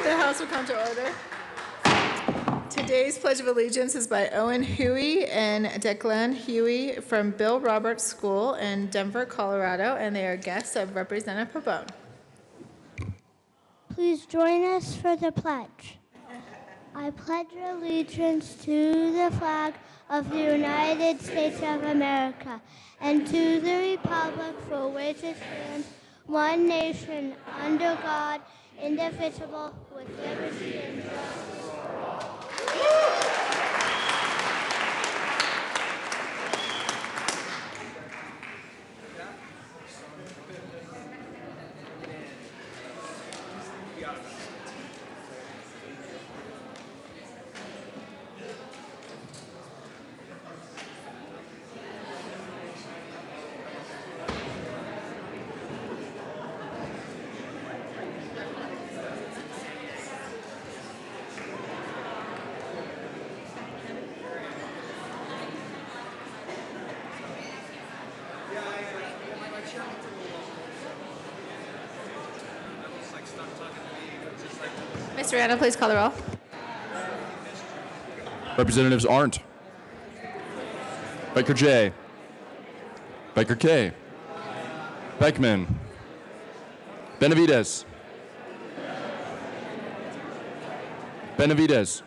The House will come to order. Today's Pledge of Allegiance is by Owen Huey and Declan Huey from Bill Roberts School in Denver, Colorado, and they are guests of Representative Pabon. Please join us for the pledge. I pledge allegiance to the flag of the United States of America and to the republic for which it stands, one nation, under God, indivisible, with liberty and justice for all. Mr. Anna, please call the roll. Representatives Arndt, Baker J, Baker K, Beckman, Benavides, Benavides,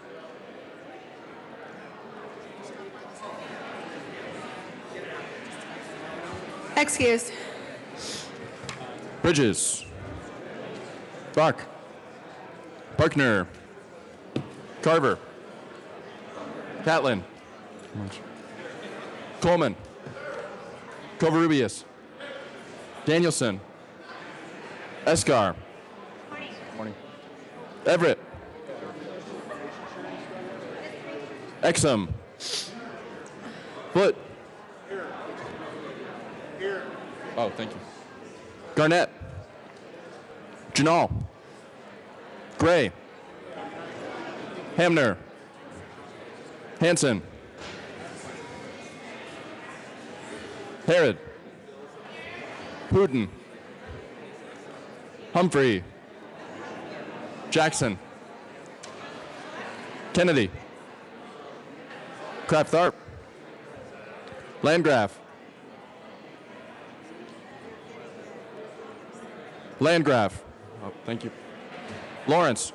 Excused. Bridges, Bach, Parkner, Carver, Catlin, Coleman, Covarrubias, Danielson, Escar, 20. Everett, Exum, Foot. Oh, thank you. Garnett, Janal, Gray, Hamner, Hanson, Herod, Putin, Humphrey, Jackson, Kennedy, Kraft-Tharp, Landgraf, Landgraf, oh, thank you, Lawrence,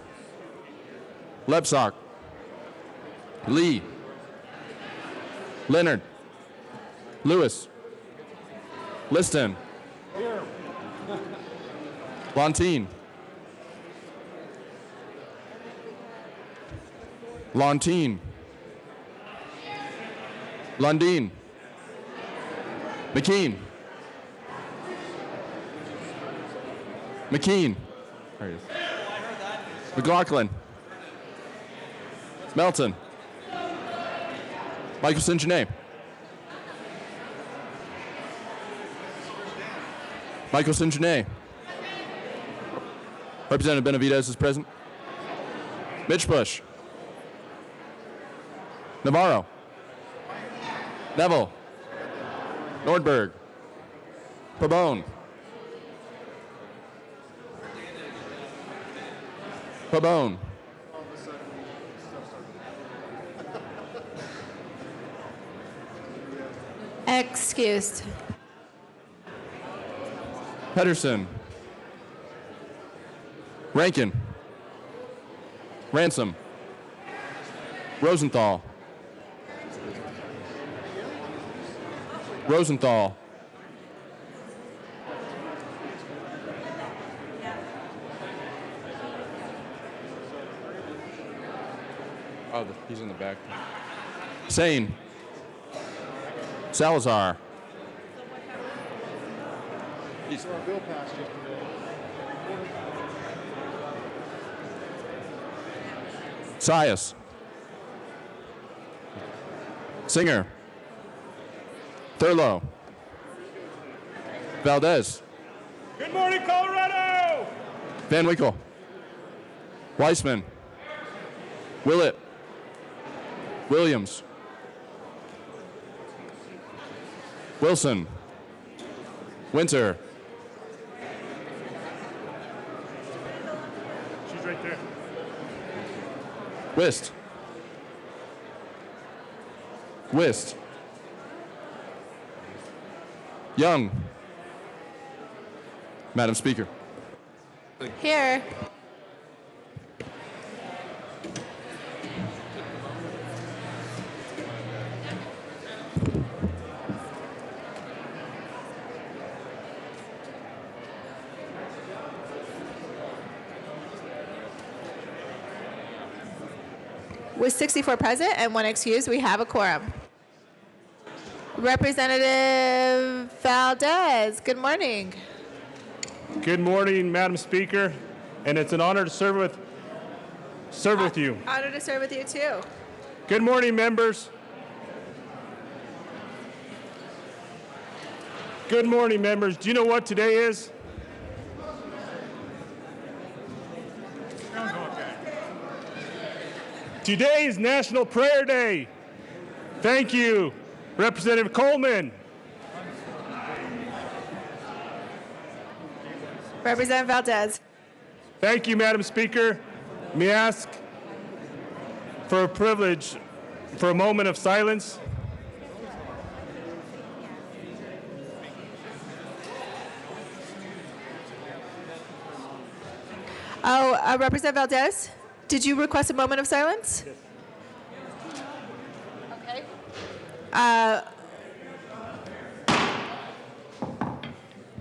Lepsock, Lee, Leonard, Lewis, Liston, Lontine, Lontine, Lundeen, McKean, McKean, there he is. McLaughlin, Melton, Michael St. Genet, Michael St. Genet, Representative Benavidez is present. Mitch Bush, Navarro, Neville, Nordberg, Pabon, Pabon, Excused. Pedersen, Rankin, Ransom, Rosenthal, Rosenthal, oh, he's in the back. Sane, Salazar. Sias, Singer, Thurlow, Valdez, Good morning, Colorado! Van Winkle, Weissman, Willett, Williams, Wilson, Winter, She's right there. Wist, Wist, Young, Madam Speaker. Here. With 64 present and 1 excused, we have a quorum. Representative Valdez, good morning. Good morning, Madam Speaker, and it's an honor to serve with you. Honored to serve with you too. Good morning, members. Good morning, members. Do you know what today is? Today is National Prayer Day. Thank you, Representative Coleman. Representative Valdez. Thank you, Madam Speaker. May I ask for a privilege for a moment of silence? Oh, Representative Valdez, did you request a moment of silence? Okay.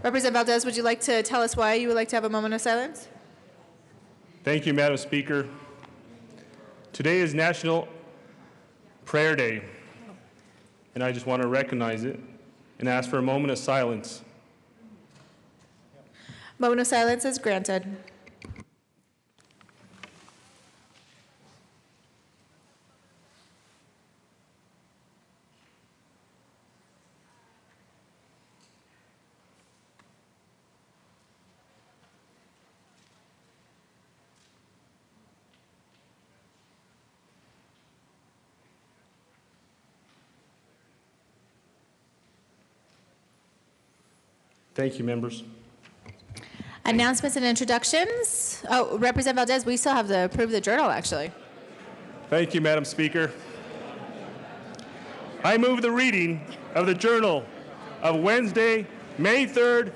Representative Valdez, would you like to tell us why you would like to have a moment of silence? Thank you, Madam Speaker. Today is National Prayer Day, and I just want to recognize it and ask for a moment of silence. Moment of silence is granted. Thank you, members. Announcements and introductions. Oh, Representative Valdez, we still have to approve the journal, actually. Thank you, Madam Speaker. I move the reading of the Journal of Wednesday, May 3rd,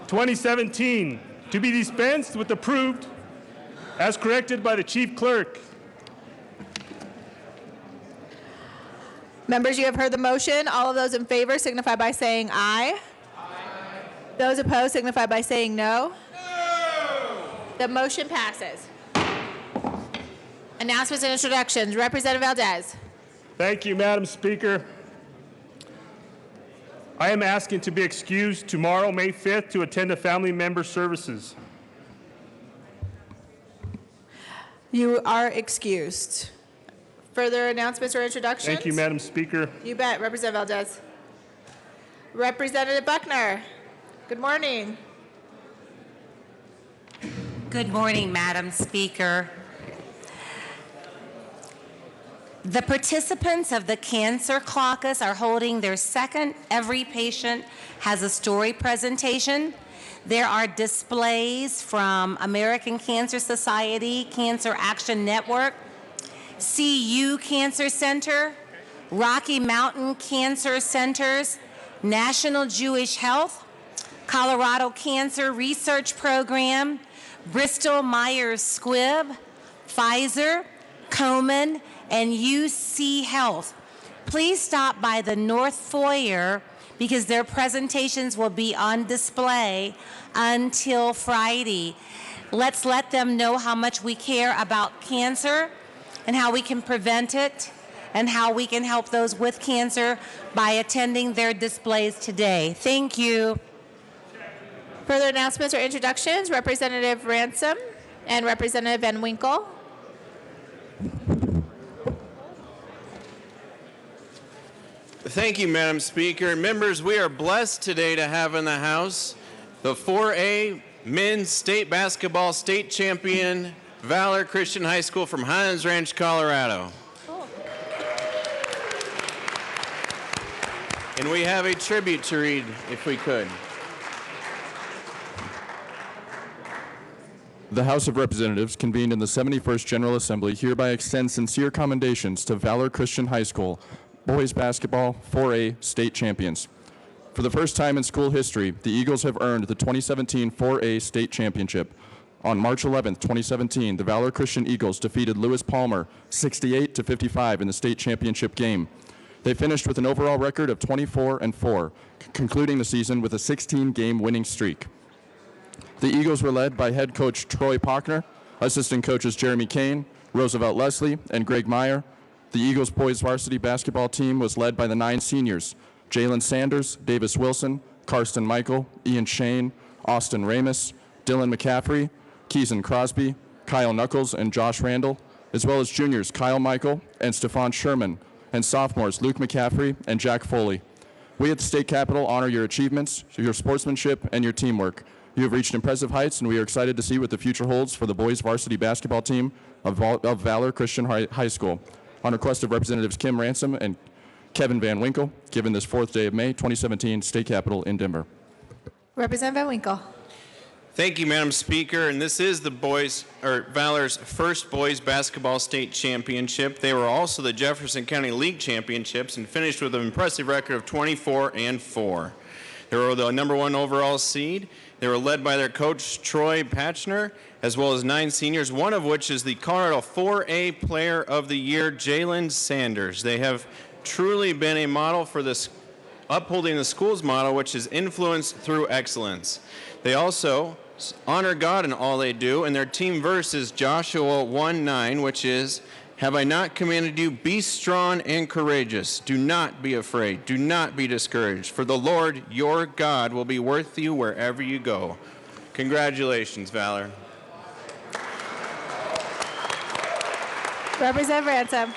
2017, to be dispensed with approved as corrected by the Chief Clerk. Members, you have heard the motion. All of those in favor signify by saying aye. Those opposed signify by saying no. The motion passes. Announcements and introductions. Representative Valdez. Thank you, Madam Speaker. I am asking to be excused tomorrow, May 5th, to attend a family member services. You are excused. Further announcements or introductions? Thank you, Madam Speaker. You bet. Representative Valdez. Representative Buckner. Good morning. Good morning, Madam Speaker. The participants of the Cancer Caucus are holding their second Every Patient Has a Story presentation. There are displays from American Cancer Society, Cancer Action Network, CU Cancer Center, Rocky Mountain Cancer Centers, National Jewish Health, Colorado Cancer Research Program, Bristol Myers Squibb, Pfizer, Komen, and UC Health. Please stop by the North Foyer because their presentations will be on display until Friday. Let's let them know how much we care about cancer and how we can prevent it and how we can help those with cancer by attending their displays today. Thank you. Further announcements or introductions? Representative Ransom and Representative Van Winkle. Thank you, Madam Speaker. Members, we are blessed today to have in the House the 4A men's state basketball state champion, Valor Christian High School from Highlands Ranch, Colorado. And we have a tribute to read, if we could. The House of Representatives, convened in the 71st General Assembly, hereby extends sincere commendations to Valor Christian High School, boys basketball 4A state champions. For the first time in school history, the Eagles have earned the 2017 4A state championship. On March 11, 2017, the Valor Christian Eagles defeated Lewis Palmer 68-55 in the state championship game. They finished with an overall record of 24-4, concluding the season with a 16-game winning streak. The Eagles were led by head coach Troy Pochner, assistant coaches Jeremy Kane, Roosevelt Leslie, and Greg Meyer. The Eagles boys varsity basketball team was led by the 9 seniors, Jalen Sanders, Davis Wilson, Karsten Michael, Ian Shane, Austin Ramus, Dylan McCaffrey, Keeson Crosby, Kyle Knuckles, and Josh Randall, as well as juniors Kyle Michael and Stephon Sherman, and sophomores Luke McCaffrey and Jack Foley. We at the state capitol honor your achievements, your sportsmanship, and your teamwork. You have reached impressive heights, and we are excited to see what the future holds for the boys varsity basketball team of Valor Christian High School. On request of Representatives Kim Ransom and Kevin Van Winkle, given this 4th day of May, 2017, State Capitol in Denver. Representative Van Winkle. Thank you, Madam Speaker. And this is the Valor's first boys basketball state championship. They were also the Jefferson County League championships and finished with an impressive record of 24-4. They were the #1 overall seed. They were led by their coach, Troy Pochner, as well as 9 seniors, one of which is the Colorado 4A Player of the Year, Jalen Sanders. They have truly been a model for this, upholding the school's motto, which is influence through excellence. They also honor God in all they do, and their team verse is Joshua 1:9, which is, "Have I not commanded you, be strong and courageous. Do not be afraid. Do not be discouraged. For the Lord your God will be with you wherever you go." Congratulations, Valor. Representative Ransom.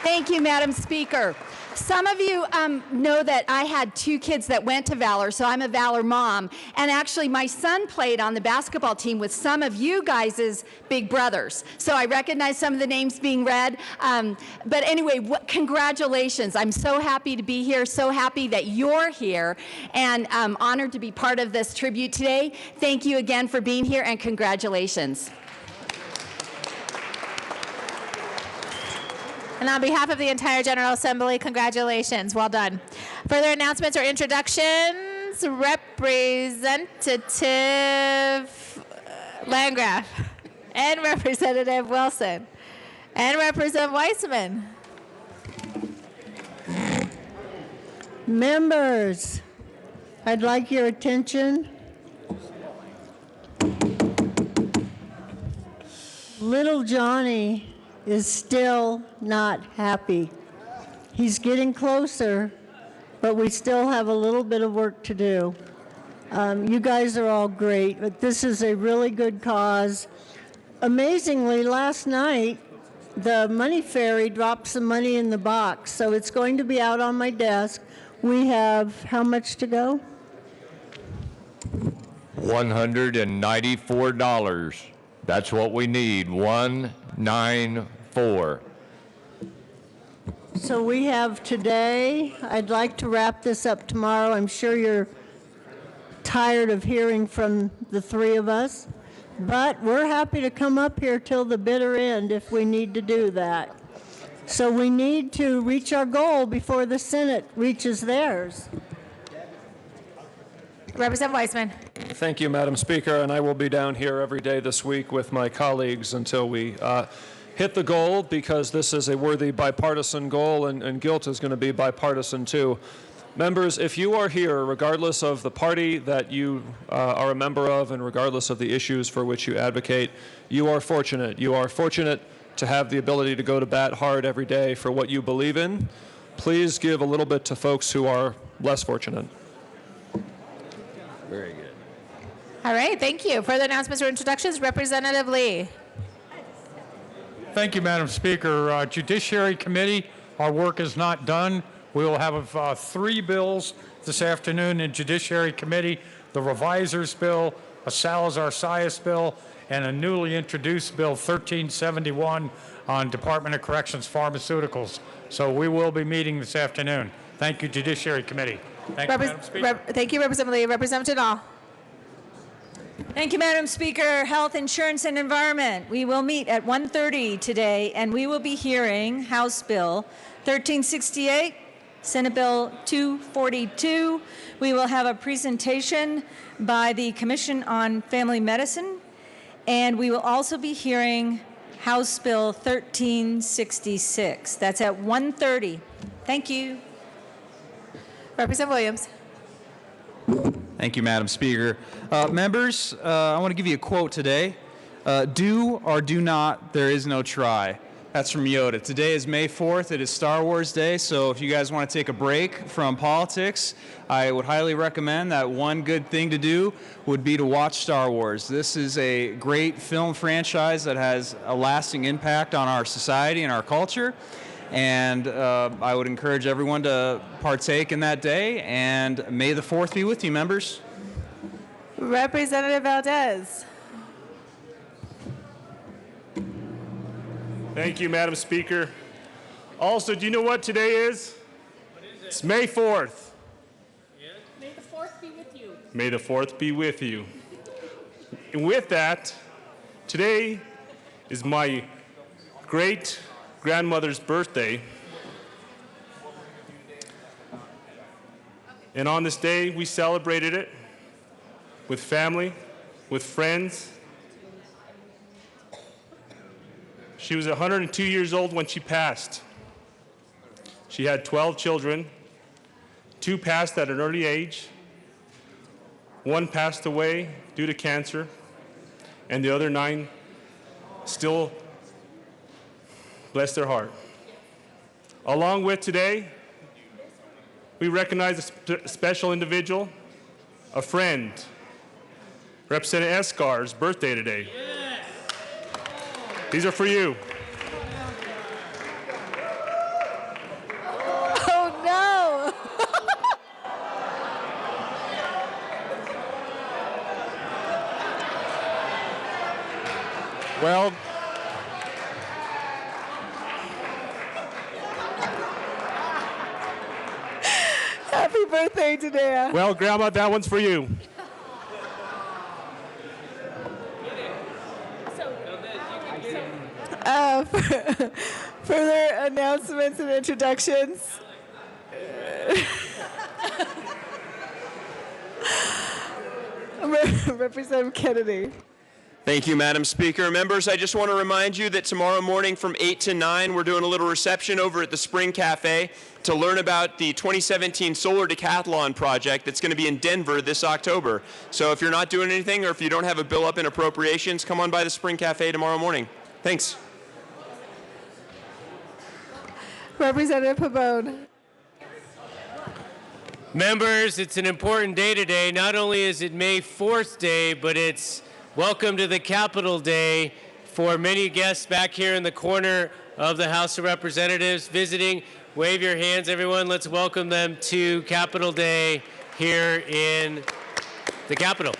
Thank you, Madam Speaker. Some of you know that I had 2 kids that went to Valor, so I'm a Valor mom. And actually, my son played on the basketball team with some of you guys' big brothers. So I recognize some of the names being read. But anyway, congratulations. I'm so happy to be here, so happy that you're here, and I'm honored to be part of this tribute today. Thank you again for being here, and congratulations. And on behalf of the entire General Assembly, congratulations. Well done. Further announcements or introductions? Representative Landgraf and Representative Wilson and Representative Weissman. Members, I'd like your attention. Little Johnny is still not happy. He's getting closer, but we still have a little bit of work to do. You guys are all great, but this is a really good cause. Amazingly, last night, the Money Fairy dropped some money in the box, so it's going to be out on my desk. We have how much to go? $194. That's what we need, 194. So we have today. I'd like to wrap this up tomorrow. I'm sure you're tired of hearing from the three of us, but we're happy to come up here till the bitter end if we need to do that. So we need to reach our goal before the Senate reaches theirs. Representative Weissman. Thank you, Madam Speaker, and I will be down here every day this week with my colleagues until we hit the goal, because this is a worthy bipartisan goal, and guilt is going to be bipartisan too. Members, if you are here, regardless of the party that you are a member of and regardless of the issues for which you advocate, you are fortunate. You are fortunate to have the ability to go to bat hard every day for what you believe in. Please give a little bit to folks who are less fortunate. Very good. All right, thank you. Further announcements or introductions? Representative Lee. Thank you, Madam Speaker. Judiciary Committee, our work is not done. We will have 3 bills this afternoon in Judiciary Committee: the Revisers Bill, a Salazar-Sayas bill, and a newly introduced Bill 1371 on Department of Corrections pharmaceuticals. So we will be meeting this afternoon. Thank you, Judiciary Committee. Thank you, Madam Speaker. Thank you, Representative Lee. Representative Dahl. Thank you, Madam Speaker. Health, Insurance, and Environment. We will meet at 1:30 today, and we will be hearing House Bill 1368, Senate Bill 242. We will have a presentation by the Commission on Family Medicine, and we will also be hearing House Bill 1366. That's at 1:30. Thank you. Representative Williams. Thank you, Madam Speaker. Members, I want to give you a quote today. Do or do not, there is no try. That's from Yoda. Today is May 4th. It is Star Wars Day, so if you guys want to take a break from politics, I would highly recommend that one good thing to do would be to watch Star Wars. This is a great film franchise that has a lasting impact on our society and our culture. And I would encourage everyone to partake in that day, and may the 4th be with you, members. Representative Valdez. Thank you, Madam Speaker. Also, do you know what today is? It's May 4th. May the 4th be with you. May the 4th be with you. And with that, today is my great-grandmother's birthday. And on this day, we celebrated it with family, with friends. She was 102 years old when she passed. She had 12 children. 2 passed at an early age. 1 passed away due to cancer, and the other 9 still, bless their heart. Along with today, we recognize a special individual, a friend, Representative Escar's birthday today. These are for you. Oh, no. Well, Happy birthday today. well, Grandma, that one's for you. Further announcements and introductions. Representative Kennedy. Thank you, Madam Speaker. Members, I just want to remind you that tomorrow morning from 8 to 9, we're doing a little reception over at the Spring Cafe to learn about the 2017 Solar Decathlon project that's going to be in Denver this October. So if you're not doing anything or if you don't have a bill up in appropriations, come on by the Spring Cafe tomorrow morning. Thanks. Representative Pabon. Members, it's an important day today. Not only is it May 4th Day, but it's Welcome to the Capitol Day for many guests back here in the corner of the House of Representatives visiting. Wave your hands, everyone. Let's welcome them to Capitol Day here in the Capitol.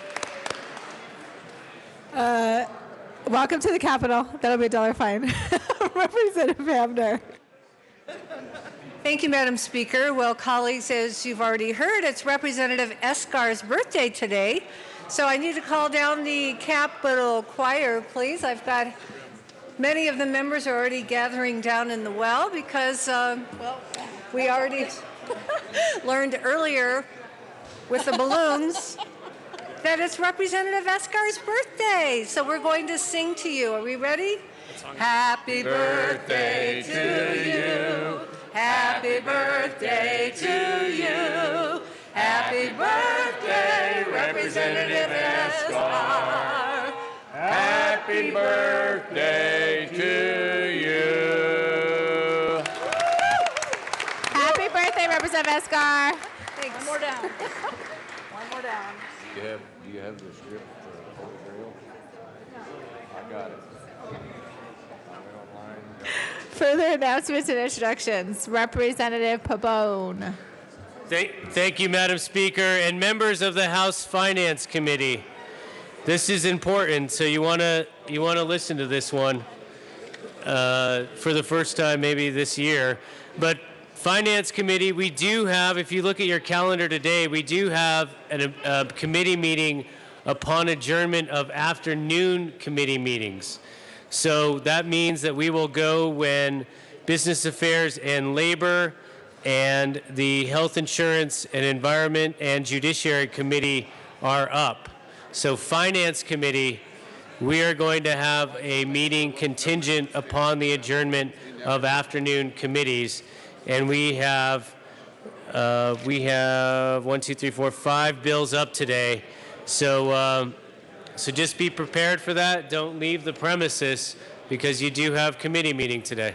Welcome to the Capitol. That'll be a $1 fine. Representative Hamner. Thank you, Madam Speaker. Well, colleagues, as you've already heard, it's Representative Escar's birthday today. So I need to call down the Capitol Choir, please. I've got many of the members are already gathering down in the well because, well, we already learned earlier with the balloons that it's Representative Escar's birthday. So we're going to sing to you. Are we ready? Happy birthday to you. Happy birthday to you. Happy birthday, Representative Escar. Happy birthday to you. Happy birthday, Representative Escar. Thanks. One more down. One more down. Do you have the script for Holy Grail? I got it. Further announcements and introductions. Representative Pabon. Thank you, Madam Speaker, and members of the House Finance Committee. This is important, so you want to listen to this one for the first time maybe this year. But Finance Committee, we do have, if you look at your calendar today, we do have a committee meeting upon adjournment of afternoon committee meetings. So that means that we will go when Business Affairs and Labor and the Health Insurance and Environment and Judiciary Committee are up. So Finance Committee, we are going to have a meeting contingent upon the adjournment of afternoon committees. And we have 5 bills up today. So just be prepared for that. Don't leave the premises because you do have committee meeting today.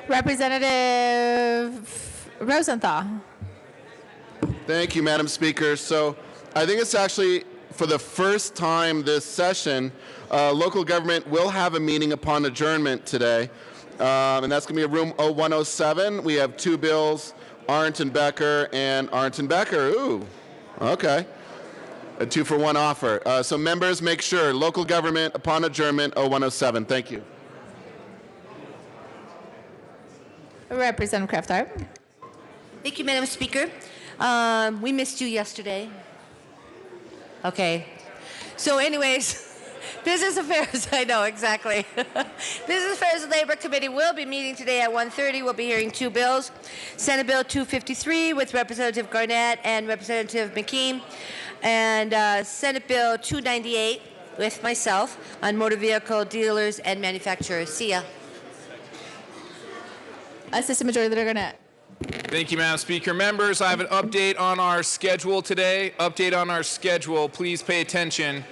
Representative Rosenthal. Thank you, Madam Speaker. So I think it's actually for the first time this session, local government will have a meeting upon adjournment today. And that's going to be room 0107. We have 2 bills, Arndt and Becker and Arndt and Becker. Ooh, okay. A 2-for-1 offer. So members, make sure, local government upon adjournment 0107. Thank you. Representative Kraft-Hart. Thank you, Madam Speaker. We missed you yesterday. Okay. So anyways, Business Affairs, I know, exactly. Business Affairs and Labor Committee will be meeting today at 1:30. We'll be hearing 2 bills. Senate Bill 253 with Representative Garnett and Representative McKean, and Senate Bill 298 with myself on motor vehicle dealers and manufacturers. See ya. Assistant Majority Leader Garnett. Thank you, Madam Speaker. Members, I have an update on our schedule today. Update on our schedule. Please pay attention.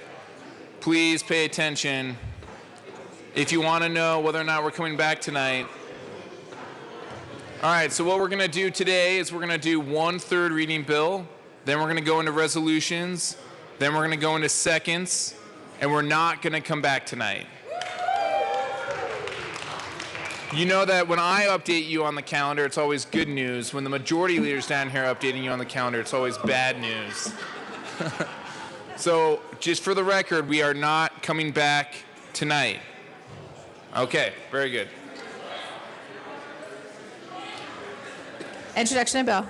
Please pay attention. If you want to know whether or not we're coming back tonight. All right, so what we're going to do today is we're going to do 1 third reading bill. Then we're going to go into resolutions. Then we're going to go into seconds. And we're not going to come back tonight. You know that when I update you on the calendar, it's always good news. When the majority leader's down here updating you on the calendar, it's always bad news. So, just for the record, we are not coming back tonight. Okay, very good. Introduction of bill.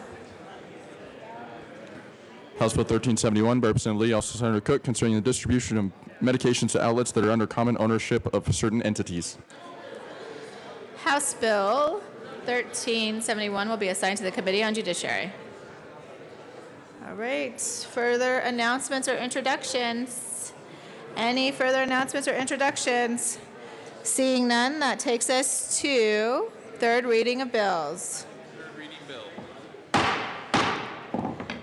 House Bill 1371 by Representative Lee, also Senator Cook, concerning the distribution of medications to outlets that are under common ownership of certain entities. House Bill 1371 will be assigned to the Committee on Judiciary. All right, further announcements or introductions? Any further announcements or introductions? Seeing none, that takes us to third reading of bills.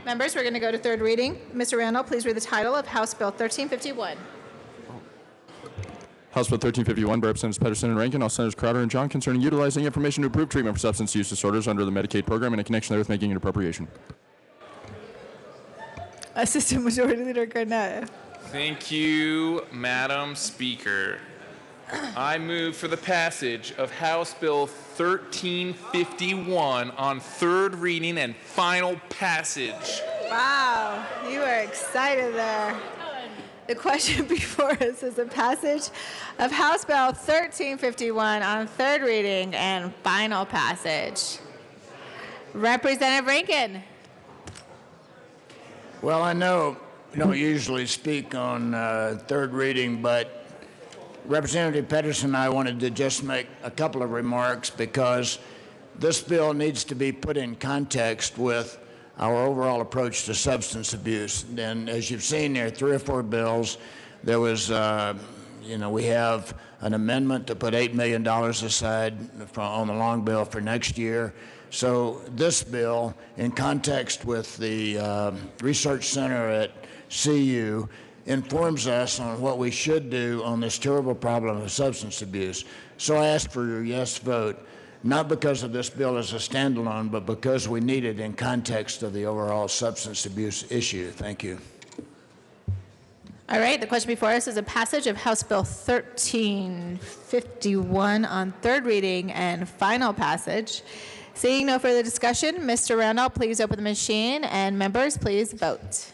Members, we're going to go to third reading. Mr. Randall, please read the title of House Bill 1351. House Bill 1351 by Representatives Pedersen and Rankin, all Senators Crowder and John, concerning utilizing information to improve treatment for substance use disorders under the Medicaid program and in connection therewith making an appropriation. Assistant Majority Leader Garnett. Thank you, Madam Speaker. I move for the passage of House Bill 1351 on third reading and final passage. Wow, you are excited there. The question before us is the passage of House Bill 1351 on third reading and final passage. Representative Rankin. Well, I know we don't usually speak on third reading, but Representative Pedersen and I wanted to just make a couple of remarks because this bill needs to be put in context with our overall approach to substance abuse. And as you've seen, there are 3 or 4 bills. There was, we have an amendment to put $8 million aside on the long bill for next year. So this bill, in context with the Research Center at CU, informs us on what we should do on this terrible problem of substance abuse. So I ask for your yes vote, not because of this bill as a standalone, but because we need it in context of the overall substance abuse issue. Thank you. All right, the question before us is a passage of House Bill 1351 on third reading and final passage. Seeing no further discussion, Mr. Randall, please open the machine, and members, please vote.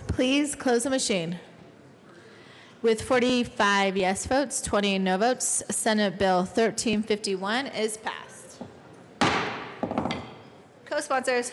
Please close the machine. With 45 yes votes, 20 no votes, Senate Bill 1351 is passed. Co-sponsors.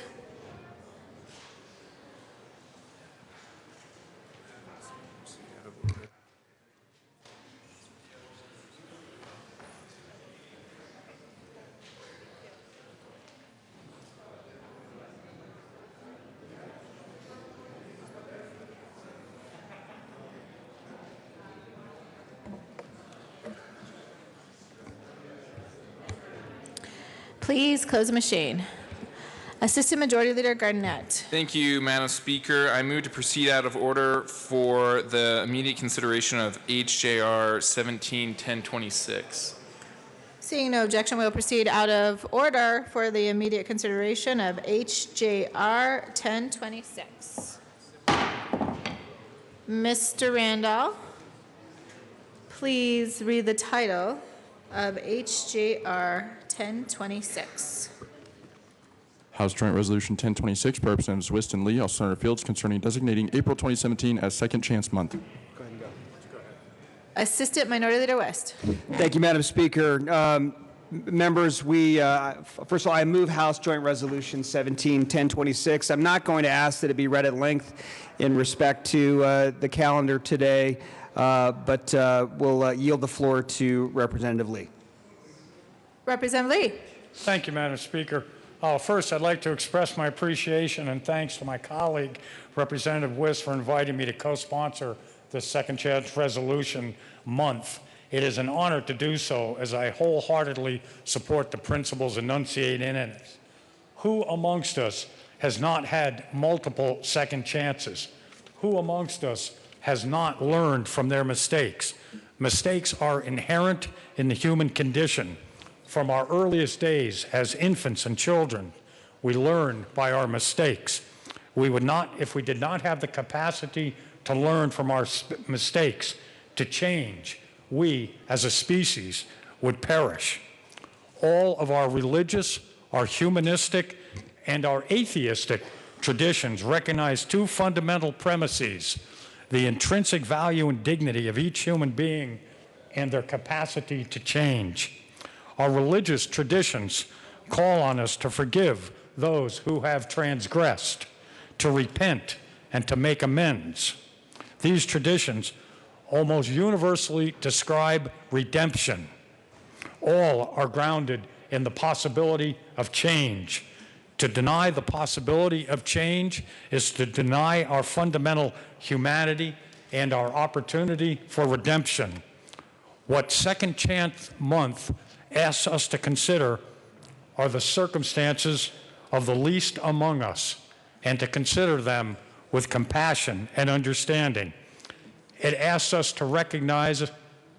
Please close the machine. Assistant Majority Leader Garnett. Thank you, Madam Speaker. I move to proceed out of order for the immediate consideration of HJR 17-1026. Seeing no objection, we'll proceed out of order for the immediate consideration of HJR 1026. Mr. Randall, please read the title of HJR 1026. House Joint Resolution 1026 by Representatives Wist and Lee, all Senator Fields, concerning designating April 2017 as Second Chance Month. Assistant Minority Leader West. Thank you, Madam Speaker. Members, first of all, I move House Joint Resolution 17-1026. I'm not going to ask that it be read at length in respect to the calendar today, but we'll yield the floor to Representative Lee. Representative Lee. Thank you, Madam Speaker. First, I'd like to express my appreciation and thanks to my colleague, Representative Wist, for inviting me to co-sponsor the Second Chance Resolution Month. It is an honor to do so, as I wholeheartedly support the principles enunciated in it. Who amongst us has not had multiple second chances? Who amongst us has not learned from their mistakes? Mistakes are inherent in the human condition. From our earliest days as infants and children, we learn by our mistakes. We would not, if we did not have the capacity to learn from our mistakes, to change, we as a species would perish. All of our religious, our humanistic, and our atheistic traditions recognize two fundamental premises: the intrinsic value and dignity of each human being and their capacity to change. Our religious traditions call on us to forgive those who have transgressed, to repent, and to make amends. These traditions almost universally describe redemption. All are grounded in the possibility of change. To deny the possibility of change is to deny our fundamental humanity and our opportunity for redemption. What Second Chance Month asks us to consider are the circumstances of the least among us, and to consider them with compassion and understanding. It asks us to recognize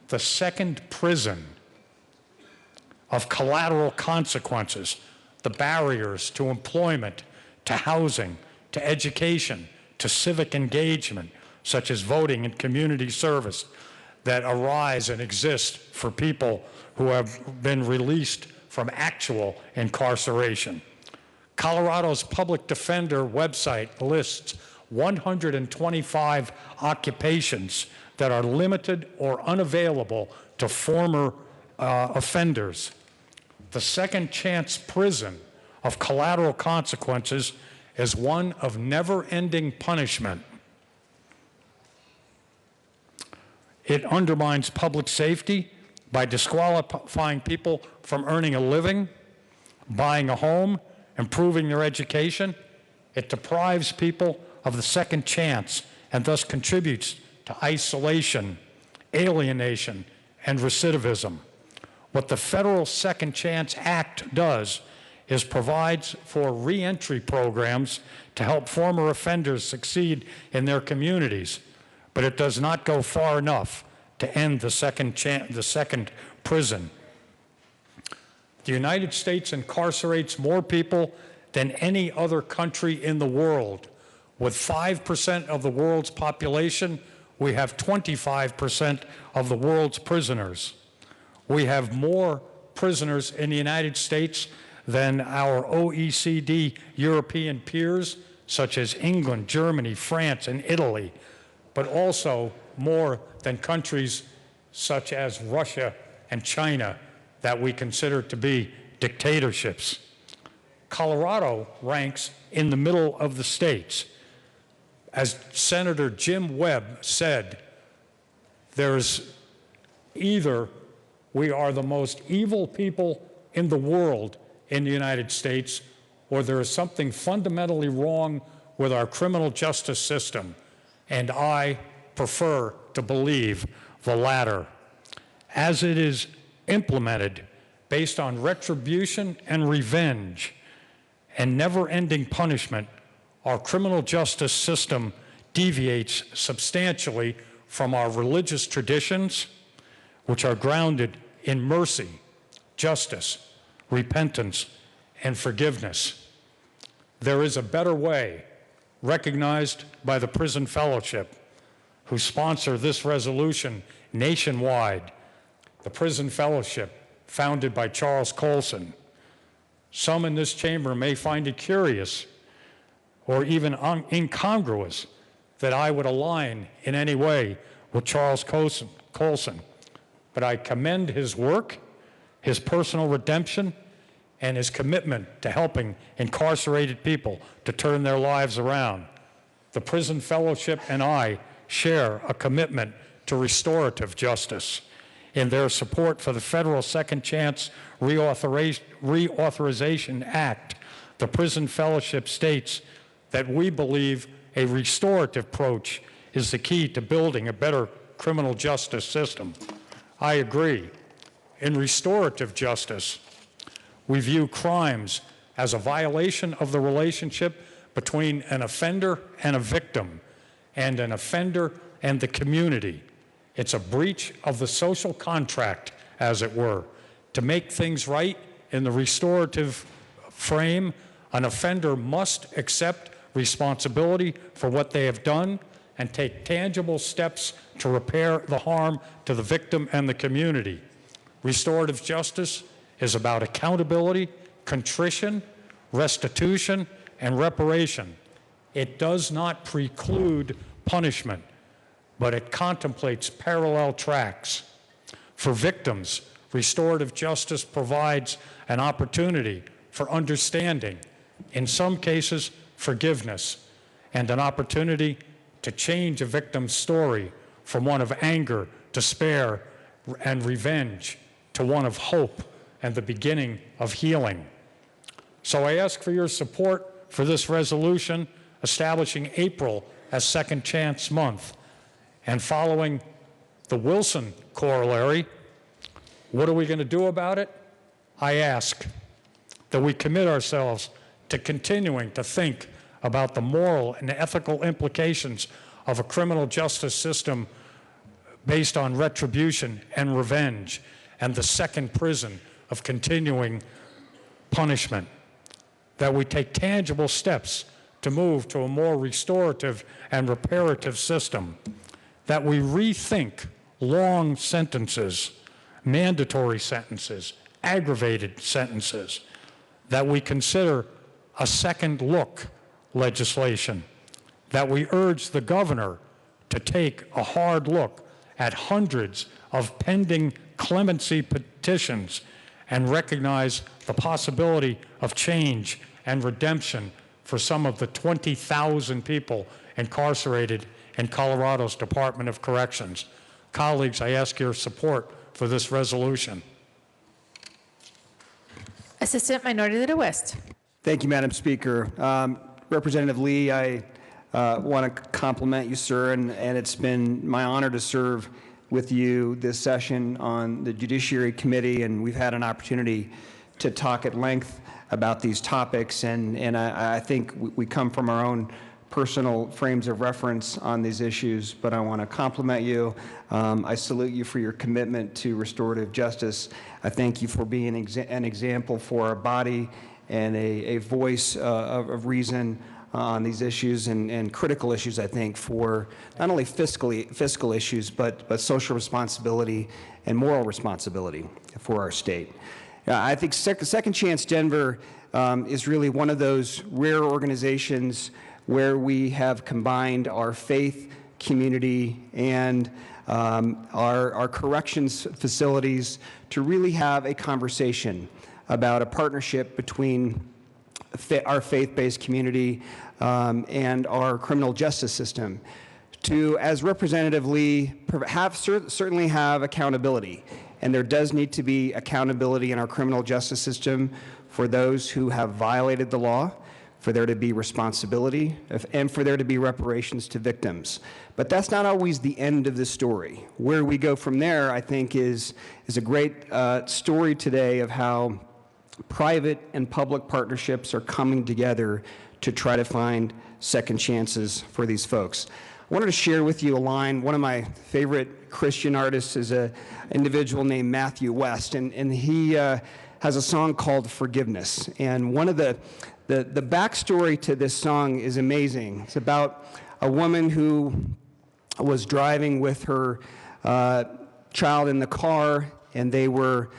the second prison of collateral consequences, the barriers to employment, to housing, to education, to civic engagement, such as voting and community service, that arise and exist for people who have been released from actual incarceration. Colorado's public defender website lists 125 occupations that are limited or unavailable to former offenders. The second chance prison of collateral consequences is one of never-ending punishment. It undermines public safety by disqualifying people from earning a living, buying a home, improving their education. It deprives people of the second chance and thus contributes to isolation, alienation, and recidivism. What the Federal Second Chance Act does is provides for reentry programs to help former offenders succeed in their communities, but it does not go far enough to end the second prison. The United States incarcerates more people than any other country in the world. With 5% of the world's population, we have 25% of the world's prisoners. We have more prisoners in the United States than our OECD European peers, such as England, Germany, France, and Italy, but also more than countries such as Russia and China that we consider to be dictatorships. Colorado ranks in the middle of the states. As Senator Jim Webb said, there's either we are the most evil people in the world in the United States, or there is something fundamentally wrong with our criminal justice system, and I prefer to believe the latter. As it is implemented based on retribution and revenge and never-ending punishment, our criminal justice system deviates substantially from our religious traditions, which are grounded in mercy, justice, repentance, and forgiveness. There is a better way, recognized by the Prison Fellowship, who sponsor this resolution nationwide. The Prison Fellowship, founded by Charles Colson. Some in this chamber may find it curious or even incongruous that I would align in any way with Charles Colson. But I commend his work, his personal redemption, and his commitment to helping incarcerated people to turn their lives around. The Prison Fellowship and I share a commitment to restorative justice. In their support for the Federal Second Chance Reauthorization Act, the Prison Fellowship states that we believe a restorative approach is the key to building a better criminal justice system. I agree. In restorative justice, we view crimes as a violation of the relationship between an offender and a victim, and an offender and the community. It's a breach of the social contract, as it were. To make things right in the restorative frame, an offender must accept responsibility for what they have done and take tangible steps to repair the harm to the victim and the community. Restorative justice is about accountability, contrition, restitution, and reparation. It does not preclude punishment, but it contemplates parallel tracks. For victims, restorative justice provides an opportunity for understanding, in some cases, forgiveness, and an opportunity to change a victim's story from one of anger, despair, and revenge to one of hope and the beginning of healing. So I ask for your support for this resolution establishing April as Second Chance Month. And following the Wilson corollary, what are we going to do about it? I ask that we commit ourselves to continuing to think about the moral and ethical implications of a criminal justice system based on retribution and revenge, and the second prison of continuing punishment. That we take tangible steps to move to a more restorative and reparative system. That we rethink long sentences, mandatory sentences, aggravated sentences. That we consider a second look legislation. That we urge the governor to take a hard look at hundreds of pending clemency petitions and recognize the possibility of change and redemption for some of the 20,000 people incarcerated in Colorado's Department of Corrections. Colleagues, I ask your support for this resolution. Assistant Minority Leader West. Thank you, Madam Speaker. Representative Lee, I want to compliment you, sir, and it's been my honor to serve with you this session on the Judiciary Committee, and we've had an opportunity to talk at length about these topics, and I think we come from our own personal frames of reference on these issues, but I want to compliment you. I salute you for your commitment to restorative justice. I thank you for being an example for our body and a voice of reason on these issues and critical issues, I think, for not only fiscal issues, but social responsibility and moral responsibility for our state. I think Second Chance Denver is really one of those rare organizations where we have combined our faith community and our corrections facilities to really have a conversation about a partnership between our faith-based community and our criminal justice system to, as Representative Lee, certainly have accountability. And there does need to be accountability in our criminal justice system for those who have violated the law, for there to be responsibility, and for there to be reparations to victims. But that's not always the end of the story. Where we go from there, I think, is a great story today of how private and public partnerships are coming together to try to find second chances for these folks. I wanted to share with you a line. One of my favorite Christian artists is an individual named Matthew West, and he has a song called Forgiveness. And one of the backstory to this song is amazing. It's about a woman who was driving with her child in the car, and they were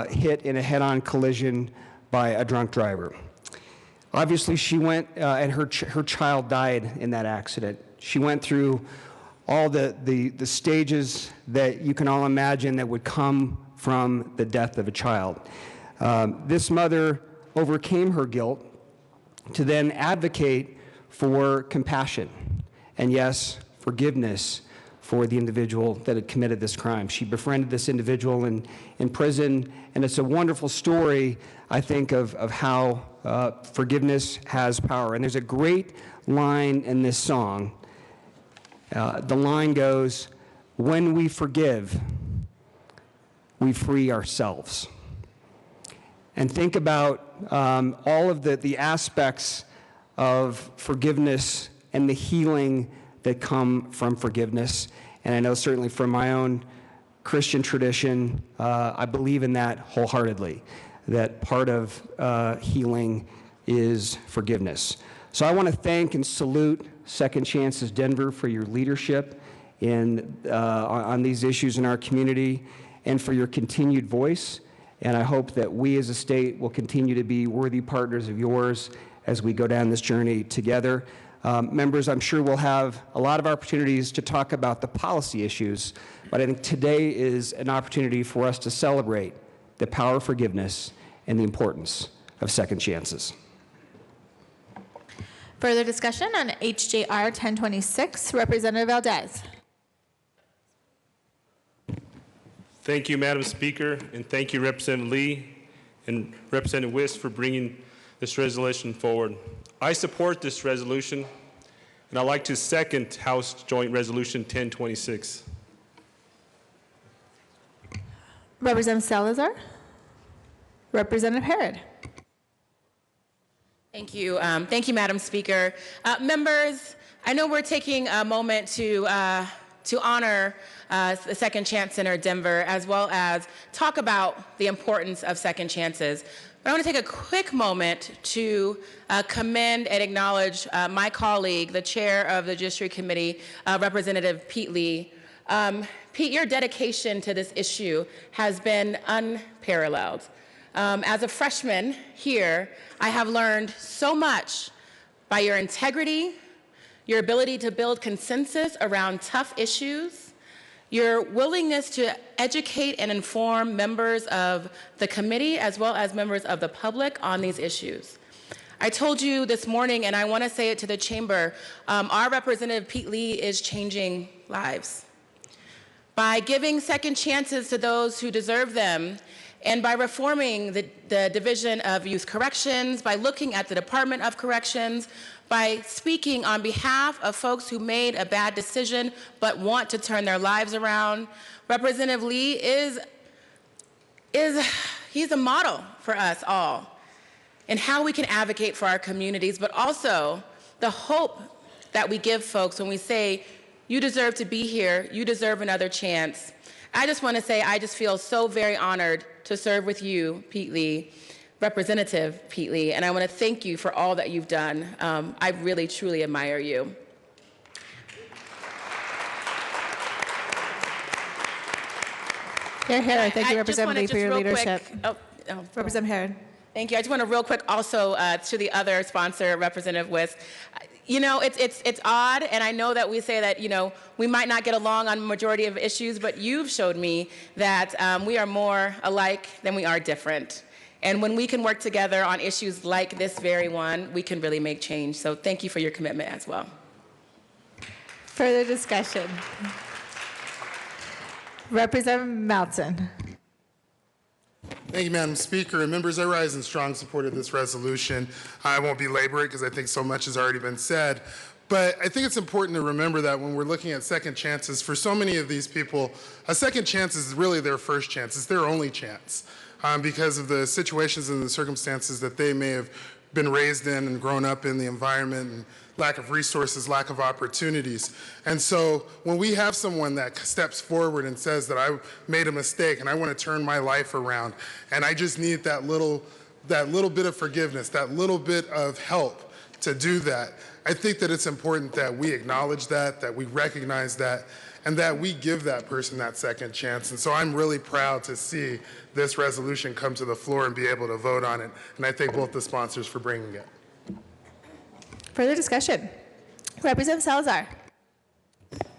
hit in a head-on collision by a drunk driver. Obviously, she went, and her child died in that accident. She went through all the stages that you can all imagine that would come from the death of a child. This mother overcame her guilt to then advocate for compassion and, yes, forgiveness for the individual that had committed this crime. She befriended this individual in prison, and it's a wonderful story, I think, of how forgiveness has power. And there's a great line in this song. The line goes, "When we forgive, we free ourselves." And think about all of the aspects of forgiveness and the healing that come from forgiveness. And I know certainly from my own Christian tradition, I believe in that wholeheartedly, that part of healing is forgiveness. So I want to thank and salute Second Chances Denver for your leadership on these issues in our community and for your continued voice. And I hope that we as a state will continue to be worthy partners of yours as we go down this journey together. Members, I'm sure we'll have a lot of opportunities to talk about the policy issues, but I think today is an opportunity for us to celebrate the power of forgiveness and the importance of second chances. Further discussion on HJR 1026, Representative Valdez. Thank you, Madam Speaker, and thank you, Representative Lee and Representative Wist, for bringing this resolution forward. I support this resolution, and I'd like to second House Joint Resolution 1026. Representative Salazar. Representative Herod. Thank you. Thank you, Madam Speaker. Members, I know we're taking a moment to honor the Second Chance Center Denver, as well as talk about the importance of second chances. But I want to take a quick moment to commend and acknowledge my colleague, the chair of the Judiciary Committee, Representative Pete Lee. Pete, your dedication to this issue has been unparalleled. As a freshman here, I have learned so much by your integrity, your ability to build consensus around tough issues, your willingness to educate and inform members of the committee as well as members of the public on these issues. I told you this morning, and I want to say it to the chamber, our Representative Pete Lee is changing lives. By giving second chances to those who deserve them, and by reforming the Division of Youth Corrections, by looking at the Department of Corrections, by speaking on behalf of folks who made a bad decision but want to turn their lives around, Representative Lee he's a model for us all in how we can advocate for our communities, but also the hope that we give folks when we say, you deserve to be here, you deserve another chance. I just want to say I just feel so very honored to serve with you, Pete Lee, Representative Pete Lee, and I want to thank you for all that you've done. I really, truly admire you. Here, thank you, Representative Lee, for your leadership. Representative Herod. Thank you. I just want to real quick also to the other sponsor, Representative Wist. You know, it's odd, and I know that we say that, you know, we might not get along on a majority of issues, but you've showed me that we are more alike than we are different. And when we can work together on issues like this very one, we can really make change. So thank you for your commitment as well. Further discussion. Representative Melton. Thank you, Madam Speaker. And members, I rise in strong support of this resolution. I won't belabor it because I think so much has already been said. But I think it's important to remember that when we're looking at second chances, for so many of these people, a second chance is really their first chance. It's their only chance because of the situations and the circumstances that they may have been raised in and grown up in, the environment, and lack of resources, lack of opportunities. And so when we have someone that steps forward and says that I made a mistake and I want to turn my life around and I just need that little bit of forgiveness, that little bit of help to do that, I think that it's important that we acknowledge that we recognize that, and that we give that person that second chance. And so I'm really proud to see this resolution come to the floor and be able to vote on it. And I thank both the sponsors for bringing it. Further discussion. Representative Salazar.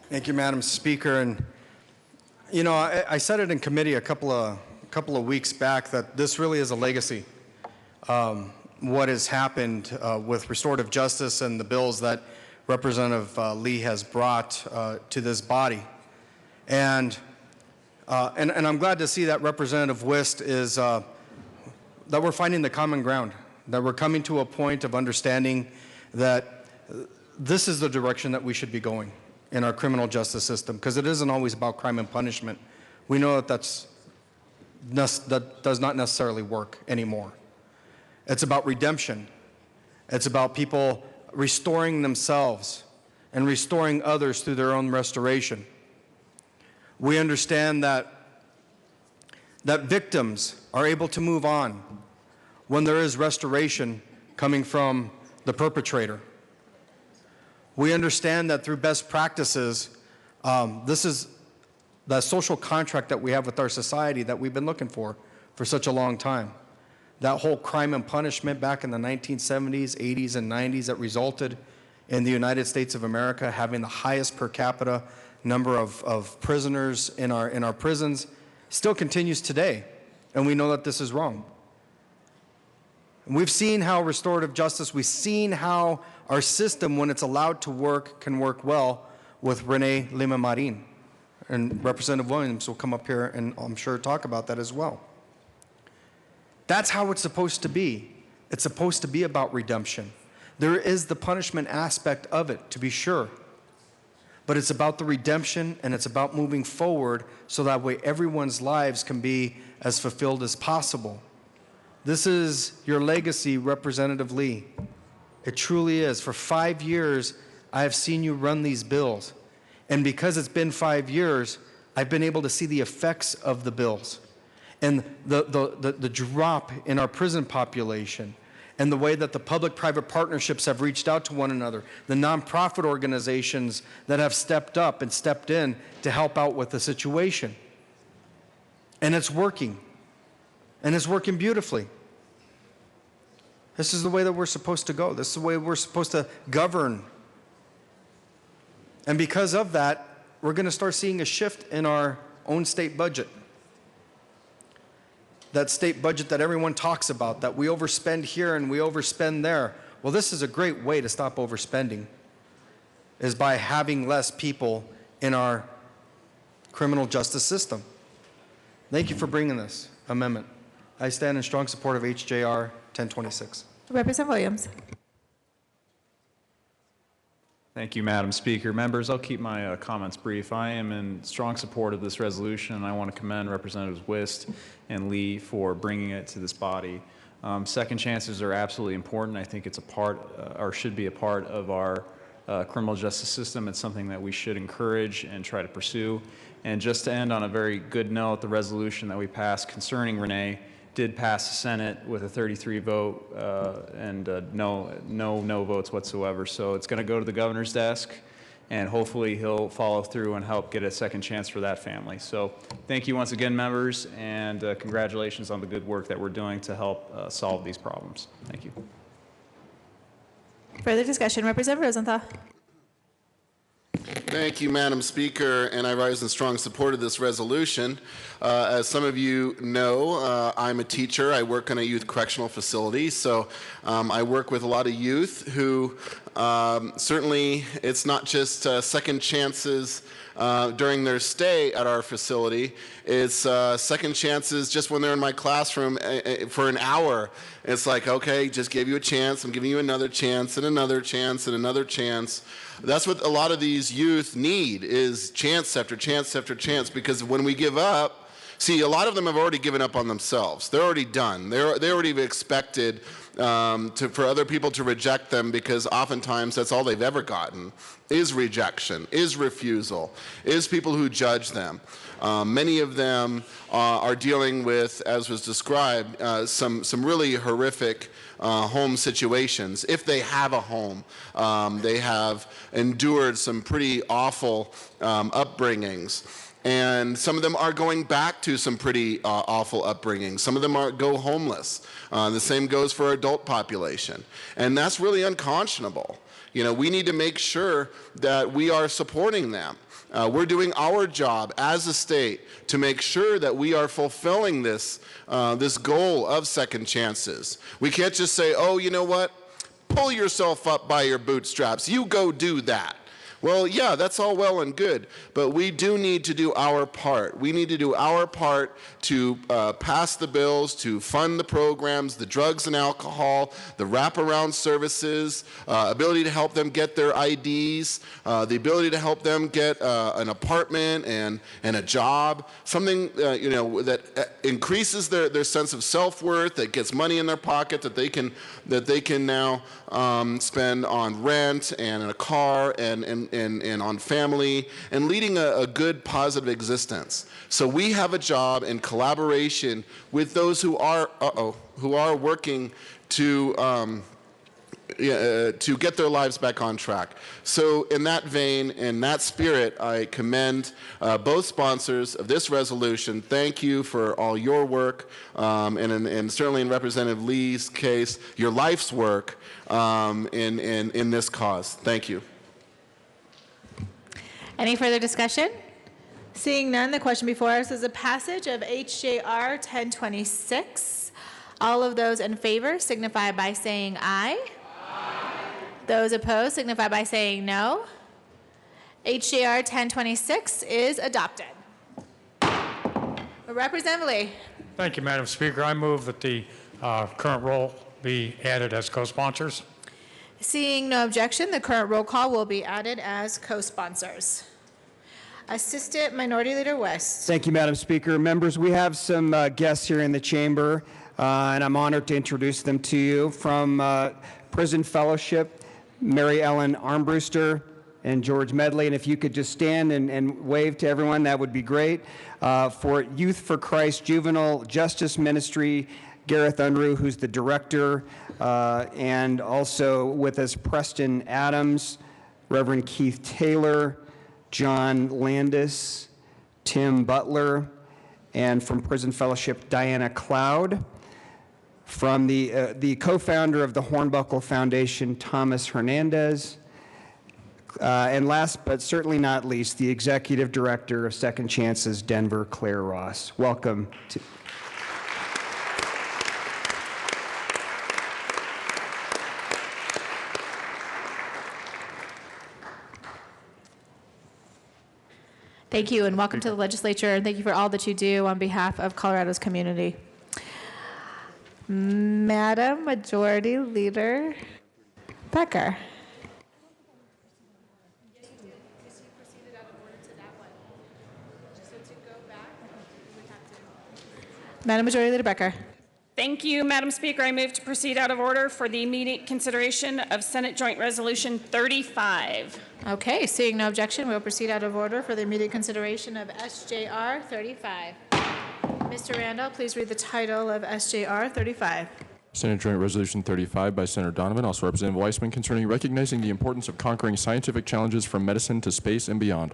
Thank you, Madam Speaker. And you know, I said it in committee a couple of weeks back that this really is a legacy. What has happened with restorative justice and the bills that Representative Lee has brought to this body, and I'm glad to see that Representative Wist is that we're finding the common ground, that we're coming to a point of understanding that this is the direction that we should be going in our criminal justice system, because it isn't always about crime and punishment. We know that that does not necessarily work anymore. It's about redemption. It's about people restoring themselves and restoring others through their own restoration. We understand that victims are able to move on when there is restoration coming from the perpetrator. We understand that through best practices, this is the social contract that we have with our society that we've been looking for such a long time. That whole crime and punishment back in the 1970s, 80s, and 90s that resulted in the United States of America, having the highest per capita number of prisoners in our prisons, still continues today, and we know that this is wrong. And we've seen how restorative justice, we've seen how our system, when it's allowed to work, can work well with Renee Lima Marin. And Representative Williams will come up here and I'm sure talk about that as well. That's how it's supposed to be. It's supposed to be about redemption. There is the punishment aspect of it, to be sure. But it's about the redemption, and it's about moving forward so that way everyone's lives can be as fulfilled as possible. This is your legacy, Representative Lee. It truly is. For 5 years, I have seen you run these bills. And because it's been 5 years, I've been able to see the effects of the bills and the drop in our prison population and the way that the public-private partnerships have reached out to one another, the nonprofit organizations that have stepped up and stepped in to help out with the situation. And it's working. And it's working beautifully. This is the way that we're supposed to go. This is the way we're supposed to govern. And because of that, we're going to start seeing a shift in our own state budget. That state budget that everyone talks about, that we overspend here and we overspend there. Well, this is a great way to stop overspending, is by having less people in our criminal justice system. Thank you for bringing this amendment. I stand in strong support of HJR 1026. Representative Williams. Thank you, Madam Speaker. Members, I'll keep my comments brief. I am in strong support of this resolution, and I want to commend Representatives Wist and Lee for bringing it to this body. Second chances are absolutely important. I think it's a part, or should be a part of our criminal justice system. It's something that we should encourage and try to pursue. And just to end on a very good note, the resolution that we passed concerning Renee did pass the Senate with a 33 vote and no votes whatsoever. So it's going to go to the governor's desk, and hopefully he'll follow through and help get a second chance for that family. So thank you once again, members, and congratulations on the good work that we're doing to help solve these problems. Thank you. Further discussion, Representative Rosenthal. Thank you, Madam Speaker, and I rise in strong support of this resolution. As some of you know, I'm a teacher. I work in a youth correctional facility, so I work with a lot of youth who certainly it's not just second chances during their stay at our facility. It's second chances just when they're in my classroom for an hour. It's like, okay, just gave you a chance. I'm giving you another chance and another chance and another chance. That's what a lot of these youth need, is chance after chance after chance, because when we give up, see, a lot of them have already given up on themselves. They're already done. They already expected for other people to reject them, because oftentimes that's all they've ever gotten is rejection, is refusal, is people who judge them. Many of them are dealing with, as was described, some really horrific home situations. If they have a home, they have endured some pretty awful upbringings. And some of them are going back to some pretty awful upbringings. Some of them go homeless. The same goes for our adult population. And that's really unconscionable. You know, we need to make sure that we are supporting them. We're doing our job as a state to make sure that we are fulfilling this goal of second chances. We can't just say, oh, you know what? Pull yourself up by your bootstraps. You go do that. Well, yeah, that's all well and good, but we do need to do our part. We need to do our part to pass the bills, to fund the programs, the drugs and alcohol, the wraparound services, ability to help them get their IDs, the ability to help them get an apartment and a job, something that increases their sense of self-worth, that gets money in their pocket that they can now spend on rent and a car and on family and leading a good, positive existence. So we have a job in collaboration with those who are working to to get their lives back on track. So in that vein, in that spirit, I commend both sponsors of this resolution. Thank you for all your work, and certainly in Representative Lee's case, your life's work in this cause. Thank you. Any further discussion? Seeing none, the question before us is a passage of HJR 1026. All of those in favor signify by saying aye. Those opposed signify by saying no. HJR 1026 is adopted. Representative Lee. Thank you, Madam Speaker. I move that the current roll be added as co-sponsors. Seeing no objection, the current roll call will be added as co-sponsors. Assistant Minority Leader West. Thank you, Madam Speaker. Members, we have some guests here in the chamber, and I'm honored to introduce them to you. From Prison Fellowship, Mary Ellen Armbruster and George Medley. And if you could just stand and wave to everyone, that would be great. For Youth for Christ Juvenile Justice Ministry, Gareth Unruh, who's the director, and also with us Preston Adams, Reverend Keith Taylor, John Landis, Tim Butler, and from Prison Fellowship, Diana Cloud. From the co-founder of the Hornbuckle Foundation, Thomas Hernandez. And last but certainly not least, the executive director of Second Chances, Denver, Claire Ross. Welcome to. Thank you, and welcome to the legislature, and thank you for all that you do on behalf of Colorado's community. Madam Majority Leader Becker. Madam Majority Leader Becker. Thank you, Madam Speaker. I move to proceed out of order for the immediate consideration of Senate Joint Resolution 35. Okay, seeing no objection, we'll proceed out of order for the immediate consideration of SJR 35. Mr. Randall, please read the title of SJR 35. Senate Joint Resolution 35 by Senator Donovan, also Representative Weissman, concerning recognizing the importance of conquering scientific challenges from medicine to space and beyond.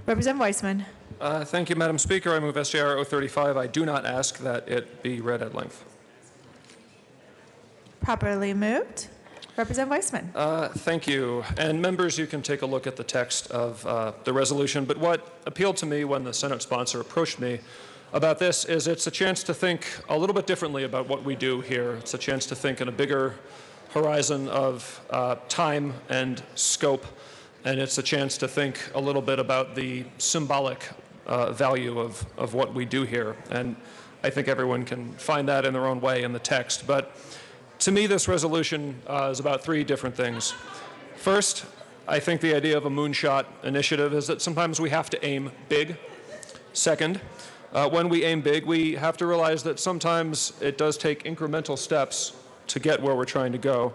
Representative Weissman. Thank you, Madam Speaker. I move SJR 035. I do not ask that it be read at length. Properly moved. Representative Weissman. Thank you. And members, you can take a look at the text of the resolution. But what appealed to me when the Senate sponsor approached me about this is it's a chance to think a little bit differently about what we do here. It's a chance to think in a bigger horizon of time and scope. And it's a chance to think a little bit about the symbolic value of what we do here. And I think everyone can find that in their own way in the text. But to me, this resolution is about three different things. First, I think the idea of a moonshot initiative is that sometimes we have to aim big. Second, when we aim big, we have to realize that sometimes it does take incremental steps to get where we're trying to go.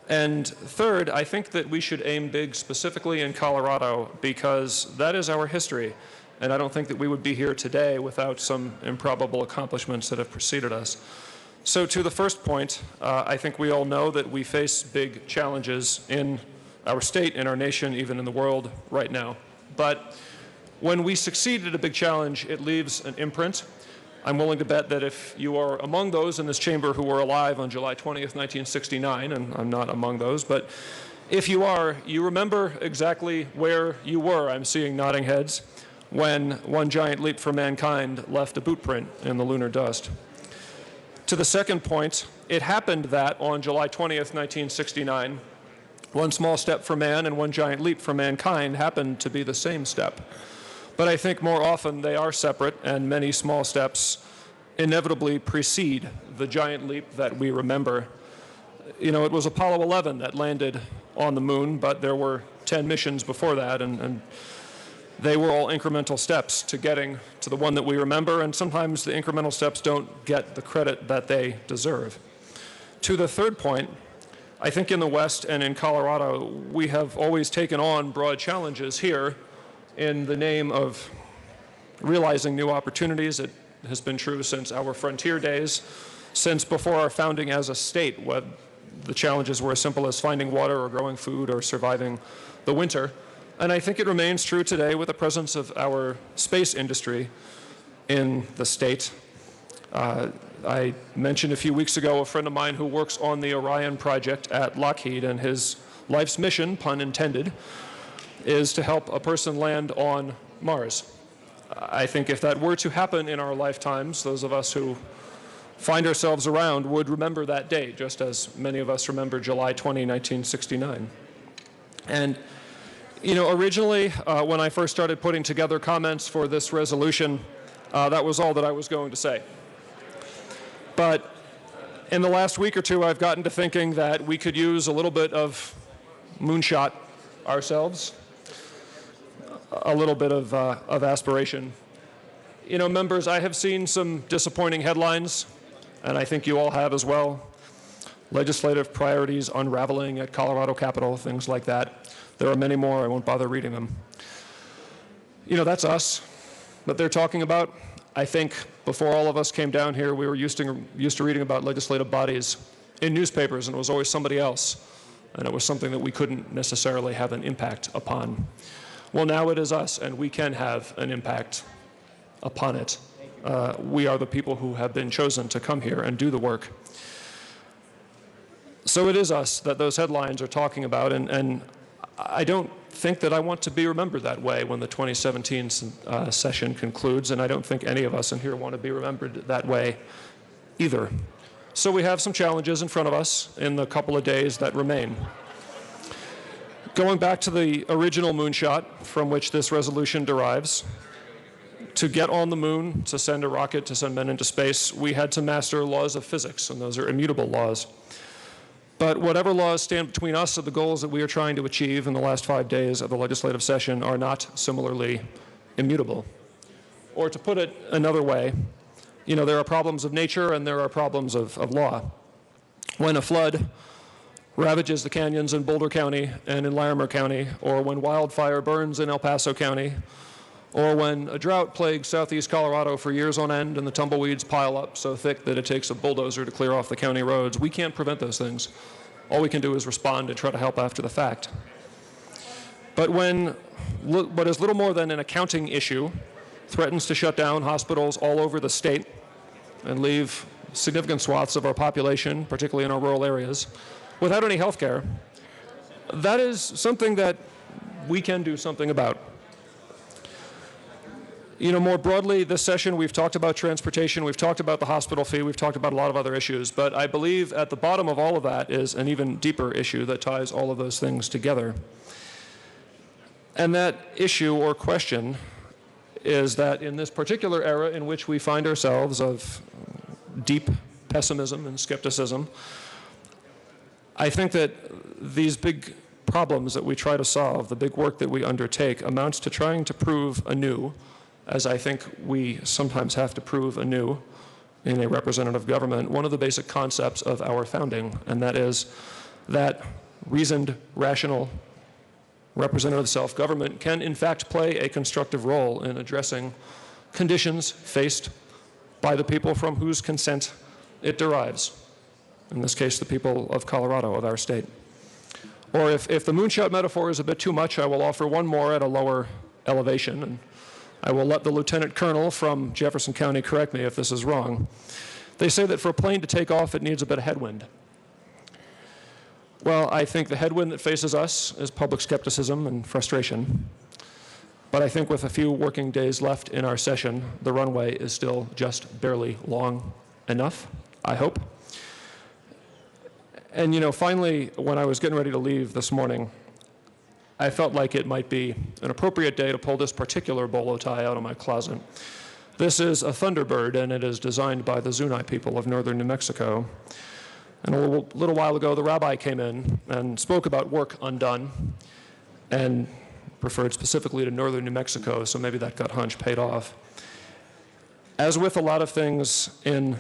And third, I think that we should aim big specifically in Colorado because that is our history. And I don't think that we would be here today without some improbable accomplishments that have preceded us. So to the first point, I think we all know that we face big challenges in our state, in our nation, even in the world right now. But when we succeed at a big challenge, it leaves an imprint. I'm willing to bet that if you are among those in this chamber who were alive on July 20th, 1969, and I'm not among those, but if you are, you remember exactly where you were, I'm seeing nodding heads, when One Giant Leap for Mankind left a boot print in the lunar dust. To the second point, it happened that on July 20th, 1969, one small step for man and one giant leap for mankind happened to be the same step. But I think more often they are separate, and many small steps inevitably precede the giant leap that we remember. You know, it was Apollo 11 that landed on the moon, but there were 10 missions before that, and they were all incremental steps to getting to the one that we remember, and sometimes the incremental steps don't get the credit that they deserve. To the third point, I think in the West and in Colorado, we have always taken on broad challenges here in the name of realizing new opportunities. It has been true since our frontier days, since before our founding as a state, the challenges were as simple as finding water or growing food or surviving the winter. And I think it remains true today with the presence of our space industry in the state. I mentioned a few weeks ago a friend of mine who works on the Orion project at Lockheed, and his life's mission, pun intended, is to help a person land on Mars. I think if that were to happen in our lifetimes, those of us who find ourselves around would remember that day, just as many of us remember July 20, 1969. And, you know, originally, when I first started putting together comments for this resolution, that was all that I was going to say. But in the last week or two, I've gotten to thinking that we could use a little bit of moonshot ourselves, a little bit of aspiration. You know, members, I have seen some disappointing headlines, and I think you all have as well. Legislative priorities unraveling at Colorado Capitol, things like that. There are many more. I won't bother reading them. You know, that's us that they're talking about. I think before all of us came down here, we were used to reading about legislative bodies in newspapers, and it was always somebody else, and it was something that we couldn't necessarily have an impact upon. Well, now it is us, and we can have an impact upon it. We are the people who have been chosen to come here and do the work. So it is us that those headlines are talking about, and I don't think that I want to be remembered that way when the 2017 session concludes, and I don't think any of us in here want to be remembered that way either. So we have some challenges in front of us in the couple of days that remain. Going back to the original moonshot from which this resolution derives, to get on the moon, to send a rocket, to send men into space, we had to master laws of physics, and those are immutable laws. But whatever laws stand between us and the goals that we are trying to achieve in the last 5 days of the legislative session are not similarly immutable. Or to put it another way, you know, there are problems of nature and there are problems of law. When a flood ravages the canyons in Boulder County and in Larimer County, or when wildfire burns in El Paso County, or when a drought plagues southeast Colorado for years on end and the tumbleweeds pile up so thick that it takes a bulldozer to clear off the county roads, we can't prevent those things. All we can do is respond and try to help after the fact. But when what is little more than an accounting issue threatens to shut down hospitals all over the state and leave significant swaths of our population, particularly in our rural areas, without any health care, that is something that we can do something about. You know, more broadly, this session, we've talked about transportation, we've talked about the hospital fee, we've talked about a lot of other issues, but I believe at the bottom of all of that is an even deeper issue that ties all of those things together. And that issue or question is that in this particular era in which we find ourselves of deep pessimism and skepticism, I think that these big problems that we try to solve, the big work that we undertake, amounts to trying to prove anew, as I think we sometimes have to prove anew in a representative government, one of the basic concepts of our founding, and that is that reasoned, rational, representative self-government can in fact play a constructive role in addressing conditions faced by the people from whose consent it derives. In this case, the people of Colorado, of our state. Or if the moonshot metaphor is a bit too much, I will offer one more at a lower elevation, and I will let the lieutenant colonel from Jefferson County correct me if this is wrong. They say that for a plane to take off, it needs a bit of headwind. Well, I think the headwind that faces us is public skepticism and frustration. But I think with a few working days left in our session, the runway is still just barely long enough, I hope. And you know, finally, when I was getting ready to leave this morning, I felt like it might be an appropriate day to pull this particular bolo tie out of my closet. This is a Thunderbird, and it is designed by the Zuni people of northern New Mexico. And a little while ago, the rabbi came in and spoke about work undone, and referred specifically to northern New Mexico, so maybe that gut hunch paid off. As with a lot of things in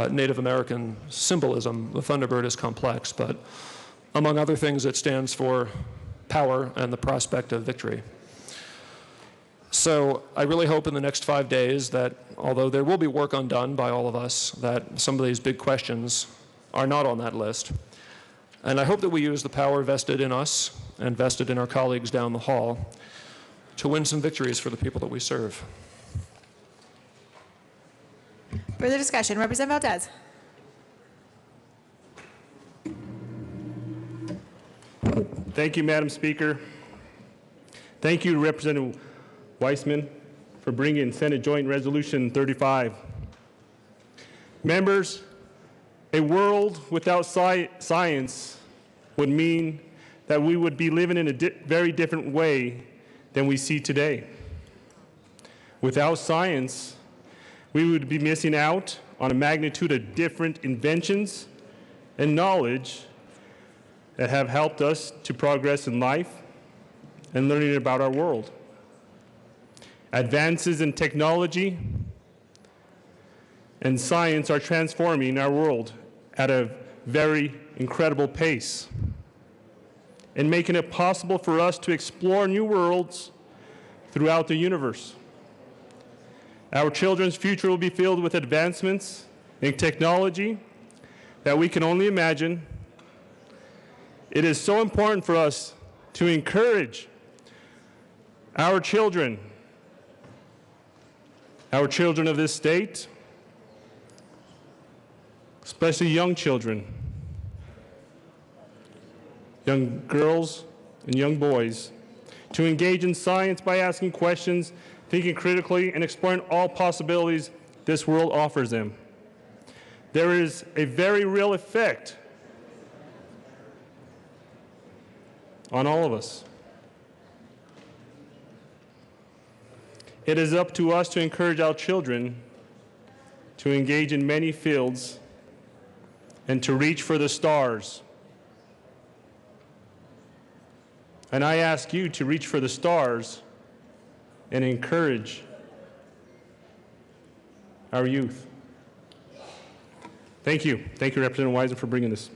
Native American symbolism, the Thunderbird is complex, but among other things, it stands for power and the prospect of victory. So I really hope in the next 5 days that, although there will be work undone by all of us, that some of these big questions are not on that list, And I hope that we use the power vested in us and vested in our colleagues down the hall to win some victories for the people that we serve. Further discussion, Representative Valdez. Thank you, Madam Speaker. Thank you, Representative Weissman, for bringing Senate Joint Resolution 35. Members, a world without science would mean that we would be living in a very different way than we see today. Without science, we would be missing out on a magnitude of different inventions and knowledge that have helped us to progress in life and learning about our world. Advances in technology and science are transforming our world at a very incredible pace and making it possible for us to explore new worlds throughout the universe. Our children's future will be filled with advancements in technology that we can only imagine. It is so important for us to encourage our children of this state, especially young children, young girls and young boys, to engage in science by asking questions, thinking critically, and exploring all possibilities this world offers them. There is a very real effect on all of us. It is up to us to encourage our children to engage in many fields and to reach for the stars. And I ask you to reach for the stars and encourage our youth. Thank you. Thank you, Representative Wiseman, for bringing this.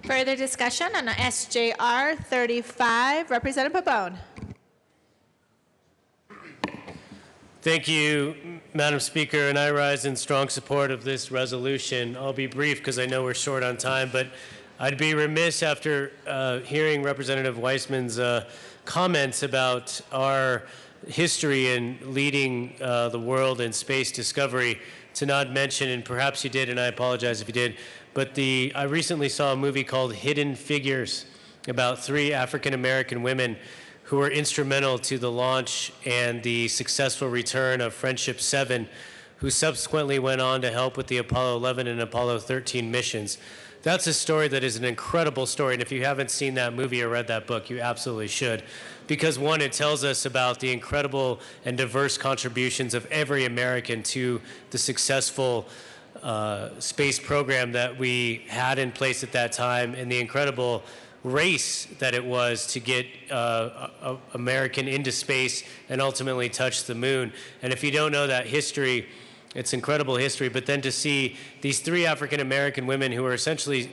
Further discussion on SJR 35, Representative Pabon. Thank you, Madam Speaker, and I rise in strong support of this resolution. I'll be brief because I know we're short on time, but I'd be remiss after hearing Representative Weissman's comments about our history in leading the world in space discovery to not mention, and perhaps you did, and I apologize if you did, but I recently saw a movie called Hidden Figures about 3 African-American women who were instrumental to the launch and the successful return of Friendship 7, who subsequently went on to help with the Apollo 11 and Apollo 13 missions. That's a story that is an incredible story, and if you haven't seen that movie or read that book, you absolutely should. Because one, it tells us about the incredible and diverse contributions of every American to the successful space program that we had in place at that time, and the incredible race that it was to get American into space and ultimately touch the moon. And if you don't know that history, it's incredible history, but then to see these 3 African-American women who were essentially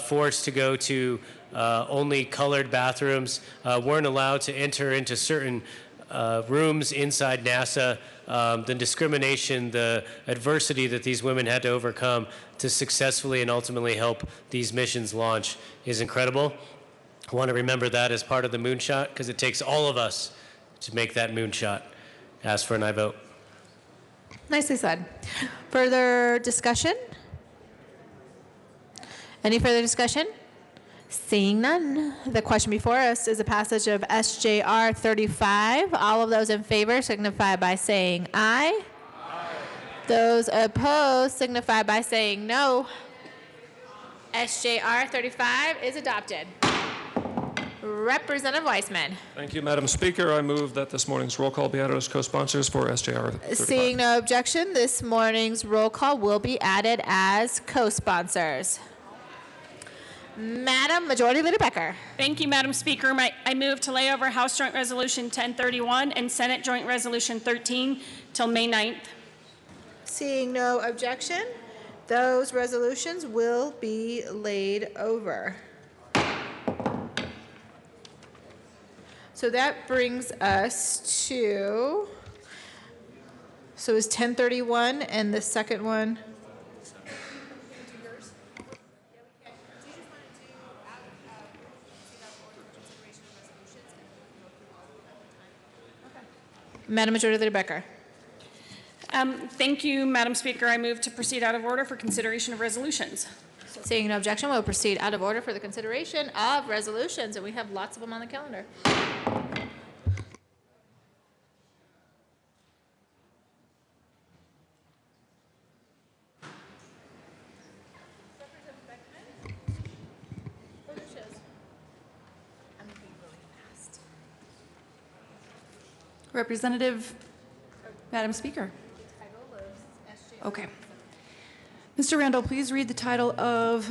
forced to go to only colored bathrooms, weren't allowed to enter into certain rooms inside NASA, the discrimination, the adversity that these women had to overcome to successfully and ultimately help these missions launch is incredible. I want to remember that as part of the moonshot because it takes all of us to make that moonshot. Ask for an I vote. Nicely said. Further discussion? Any further discussion? Seeing none, the question before us is a passage of SJR 35. All of those in favor signify by saying aye. Aye. Those opposed signify by saying no. SJR 35 is adopted. Representative Weissman. Thank you, Madam Speaker. I move that this morning's roll call be added as co-sponsors for SJR 35. Seeing no objection, this morning's roll call will be added as co-sponsors. Madam Majority Leader Becker. Thank you, Madam Speaker. I move to lay over House Joint Resolution 1031 and Senate Joint Resolution 13 till May 9th. Seeing no objection, those resolutions will be laid over. So that brings us to, so is 1031 and the second one? Madam Majority Leader Becker. Thank you, Madam Speaker. I move to proceed out of order for consideration of resolutions. Seeing no objection, we'll proceed out of order for the consideration of resolutions, and we have lots of them on the calendar. Representative, Madam Speaker. Okay. Mr. Randall, please read the title of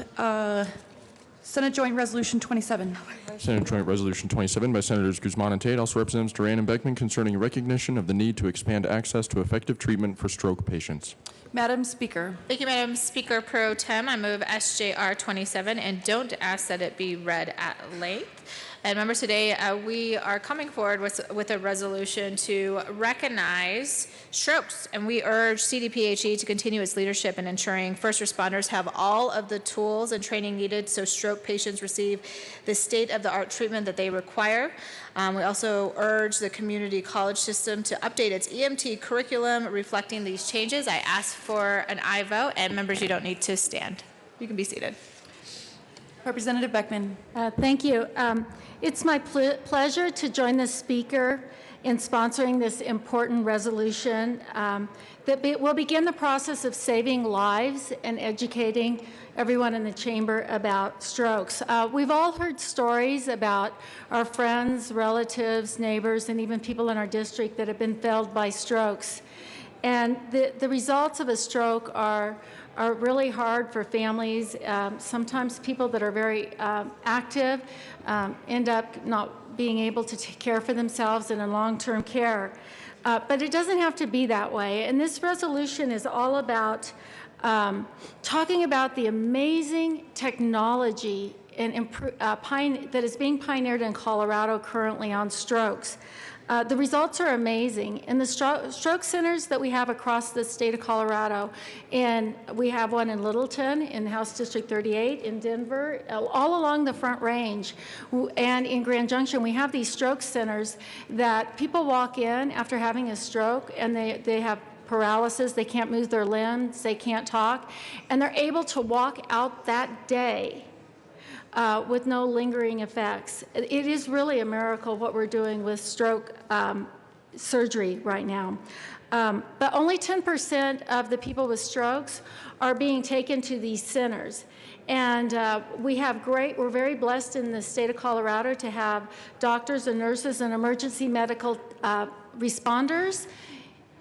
Senate Joint Resolution 27. Senate Joint Resolution 27 by Senators Guzman and Tate, also Representatives Duran and Beckman, concerning recognition of the need to expand access to effective treatment for stroke patients. Madam Speaker. Thank you, Madam Speaker Pro Tem. I move SJR 27 and don't ask that it be read at length. And members, today we are coming forward with a resolution to recognize strokes, and we urge CDPHE to continue its leadership in ensuring first responders have all of the tools and training needed so stroke patients receive the state-of-the-art treatment that they require. We also urge the community college system to update its EMT curriculum reflecting these changes. I ask for an aye vote, and members, you don't need to stand. You can be seated. Representative Beckman. Thank you. It's my pleasure to join the Speaker in sponsoring this important resolution that will begin the process of saving lives and educating everyone in the chamber about strokes. We've all heard stories about our friends, relatives, neighbors, and even people in our district that have been felled by strokes. And the results of a stroke are really hard for families. Sometimes people that are very active end up not being able to take care for themselves and in long-term care. But it doesn't have to be that way. And this resolution is all about talking about the amazing technology that is being pioneered in Colorado currently on strokes. The results are amazing. In the stroke centers that we have across the state of Colorado, and we have one in Littleton, in House District 38, in Denver, all along the Front Range, and in Grand Junction, we have these stroke centers that people walk in after having a stroke, and they have paralysis, they can't move their limbs, they can't talk, and they're able to walk out that day with no lingering effects. It is really a miracle what we're doing with stroke surgery right now. But only 10% of the people with strokes are being taken to these centers. And we're very blessed in the state of Colorado to have doctors and nurses and emergency medical responders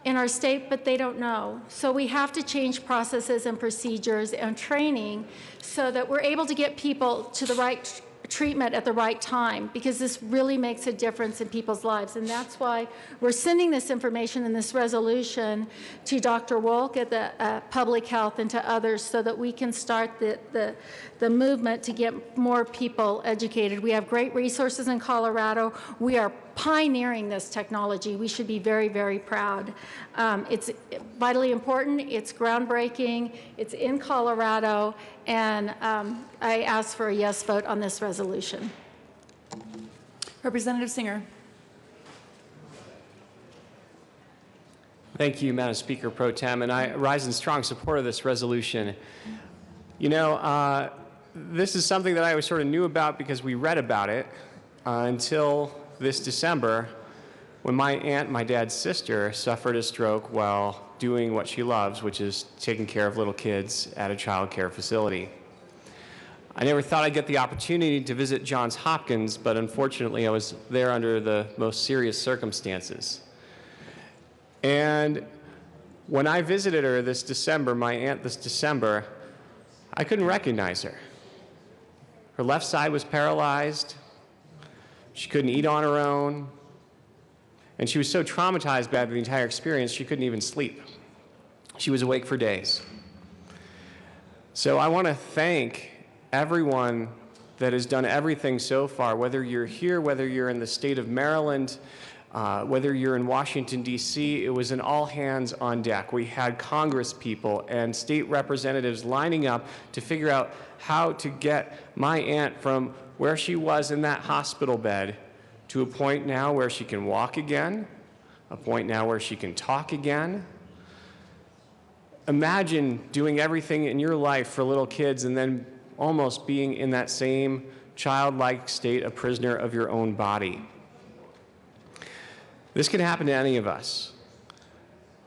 in our state, but they don't know. So we have to change processes and procedures and training so that we're able to get people to the right treatment at the right time, because this really makes a difference in people's lives. And that's why we're sending this information in this resolution to Dr. Wolk at the Public Health and to others so that we can start the movement to get more people educated. We have great resources in Colorado. We are pioneering this technology. We should be very, very proud. It's vitally important. It's groundbreaking. It's in Colorado. And I ask for a yes vote on this resolution. Representative Singer. Thank you, Madam Speaker Pro Tem, and I rise in strong support of this resolution. You know, this is something that I sort of knew about because we read about it until this December when my aunt, my dad's sister, suffered a stroke while doing what she loves, which is taking care of little kids at a child care facility. I never thought I'd get the opportunity to visit Johns Hopkins, but unfortunately I was there under the most serious circumstances. And when I visited her this December, my aunt this December, I couldn't recognize her. Her left side was paralyzed. She couldn't eat on her own. And she was so traumatized by the entire experience, she couldn't even sleep. She was awake for days. So I want to thank everyone that has done everything so far, whether you're here, whether you're in the state of Maryland, whether you're in Washington, D.C., it was an all hands on deck. We had Congress people and state representatives lining up to figure out how to get my aunt from where she was in that hospital bed to a point now where she can walk again, a point now where she can talk again. Imagine doing everything in your life for little kids and then almost being in that same childlike state, a prisoner of your own body. This can happen to any of us.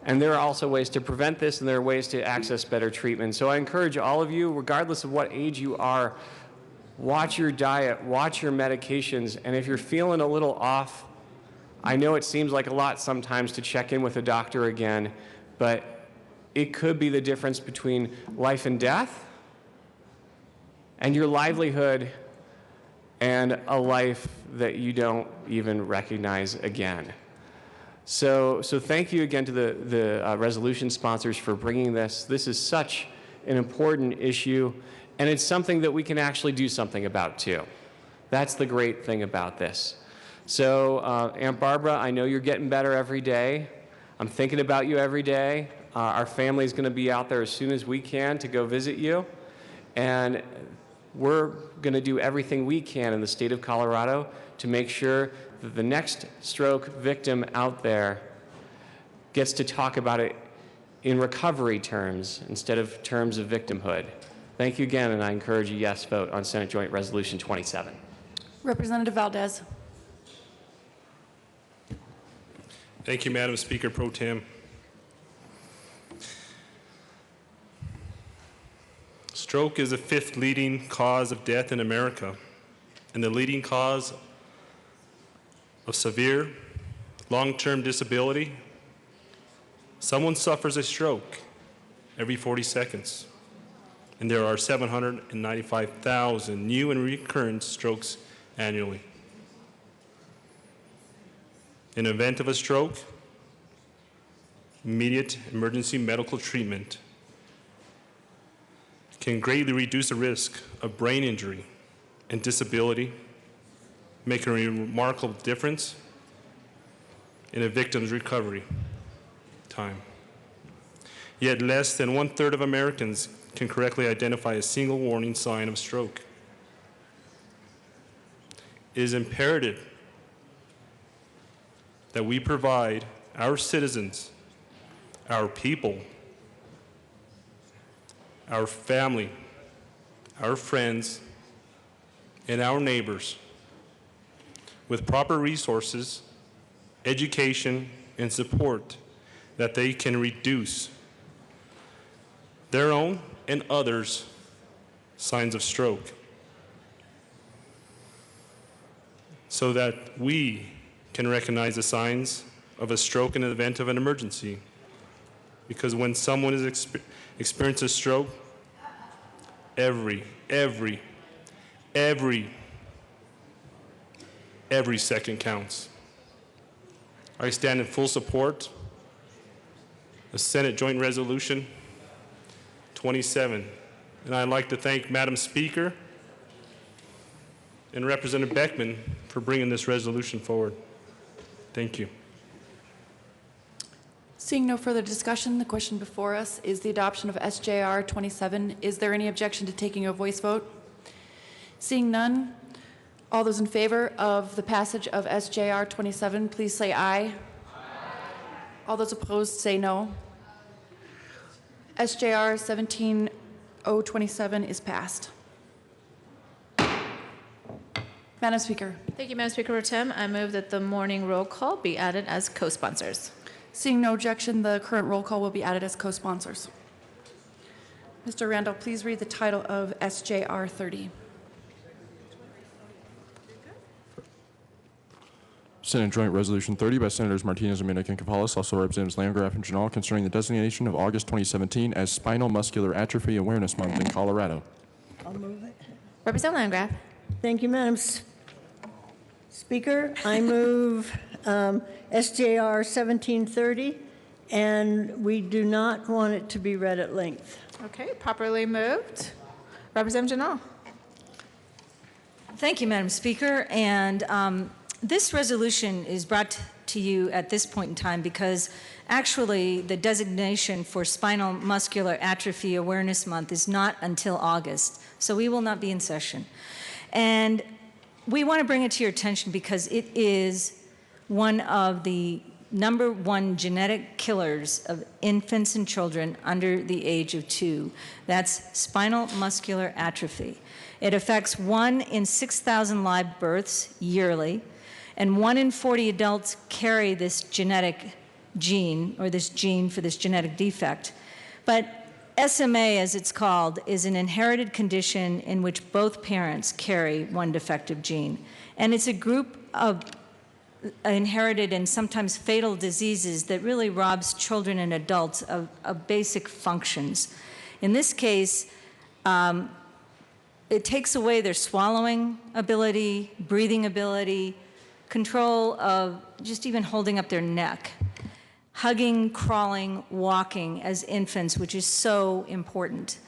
And there are also ways to prevent this, and there are ways to access better treatment. So I encourage all of you, regardless of what age you are, watch your diet, watch your medications, and if you're feeling a little off, I know it seems like a lot sometimes to check in with a doctor again, but it could be the difference between life and death and your livelihood and a life that you don't even recognize again. So thank you again to the resolution sponsors for bringing this. This is such an important issue, and it's something that we can actually do something about too. That's the great thing about this. So Aunt Barbara, I know you're getting better every day. I'm thinking about you every day. Our family's going to be out there as soon as we can to go visit you. And we're going to do everything we can in the state of Colorado to make sure that the next stroke victim out there gets to talk about it in recovery terms instead of terms of victimhood. Thank you again, and I encourage a yes vote on Senate Joint Resolution 27. Representative Valdez. Thank you, Madam Speaker Pro Tem. Stroke is the 5th leading cause of death in America and the leading cause of severe long-term disability. Someone suffers a stroke every 40 seconds, and there are 795,000 new and recurrent strokes annually. In the event of a stroke, immediate emergency medical treatment can greatly reduce the risk of brain injury and disability, making a remarkable difference in a victim's recovery time. Yet less than 1/3 of Americans can correctly identify a single warning sign of stroke. It is imperative that we provide our citizens, our people, our family, our friends, and our neighbors with proper resources, education, and support that they can reduce their own and others' signs of stroke, so that we can recognize the signs of a stroke in the event of an emergency. Because when someone is experiences a stroke, every second counts. I stand in full support of Senate Joint Resolution 27, and I'd like to thank Madam Speaker and Representative Beckman for bringing this resolution forward. Thank you. Seeing no further discussion, the question before us is the adoption of SJR 27. Is there any objection to taking a voice vote? Seeing none, all those in favor of the passage of SJR 27, please say aye. Aye. All those opposed say no. SJR 17027 is passed. Madam Speaker. Thank you, Madam Speaker Pro Tem. I move that the morning roll call be added as co-sponsors. Seeing no objection, the current roll call will be added as co-sponsors. Mr. Randall, please read the title of SJR 30. Senate Joint Resolution 30 by Senators Martinez, Dominic, and Capalas, also Representatives Landgraf and Janal, concerning the designation of August 2017 as Spinal Muscular Atrophy Awareness Month in Colorado. I'll move it. Representative Landgraf. Thank you, Madam Speaker. I move SJR 1730, and we do not want it to be read at length. Okay, properly moved. Representative Janal. Thank you, Madam Speaker. And this resolution is brought to you at this point in time because actually the designation for Spinal Muscular Atrophy Awareness Month is not until August, so we will not be in session. And we want to bring it to your attention because it is one of the #1 genetic killers of infants and children under the age of 2. That's spinal muscular atrophy. It affects 1 in 6,000 live births yearly, and 1 in 40 adults carry this genetic gene, or this gene for this genetic defect. But SMA, as it's called, is an inherited condition in which both parents carry one defective gene. And it's a group of inherited and sometimes fatal diseases that really robs children and adults of basic functions. In this case, it takes away their swallowing ability, breathing ability, control of just even holding up their neck, hugging, crawling, walking as infants, which is so important.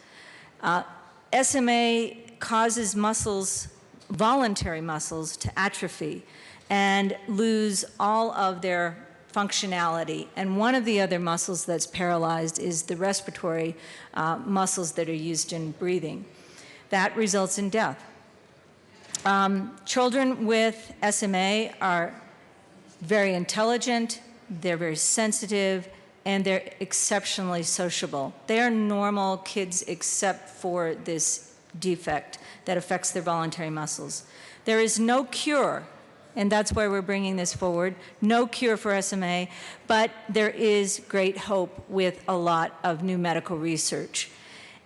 SMA causes muscles, voluntary muscles, to atrophy and lose all of their functionality. And one of the other muscles that's paralyzed is the respiratory muscles that are used in breathing. That results in death. Children with SMA are very intelligent, they're very sensitive, and they're exceptionally sociable. They are normal kids except for this defect that affects their voluntary muscles. There is no cure, and that's why we're bringing this forward, no cure for SMA, but there is great hope with a lot of new medical research.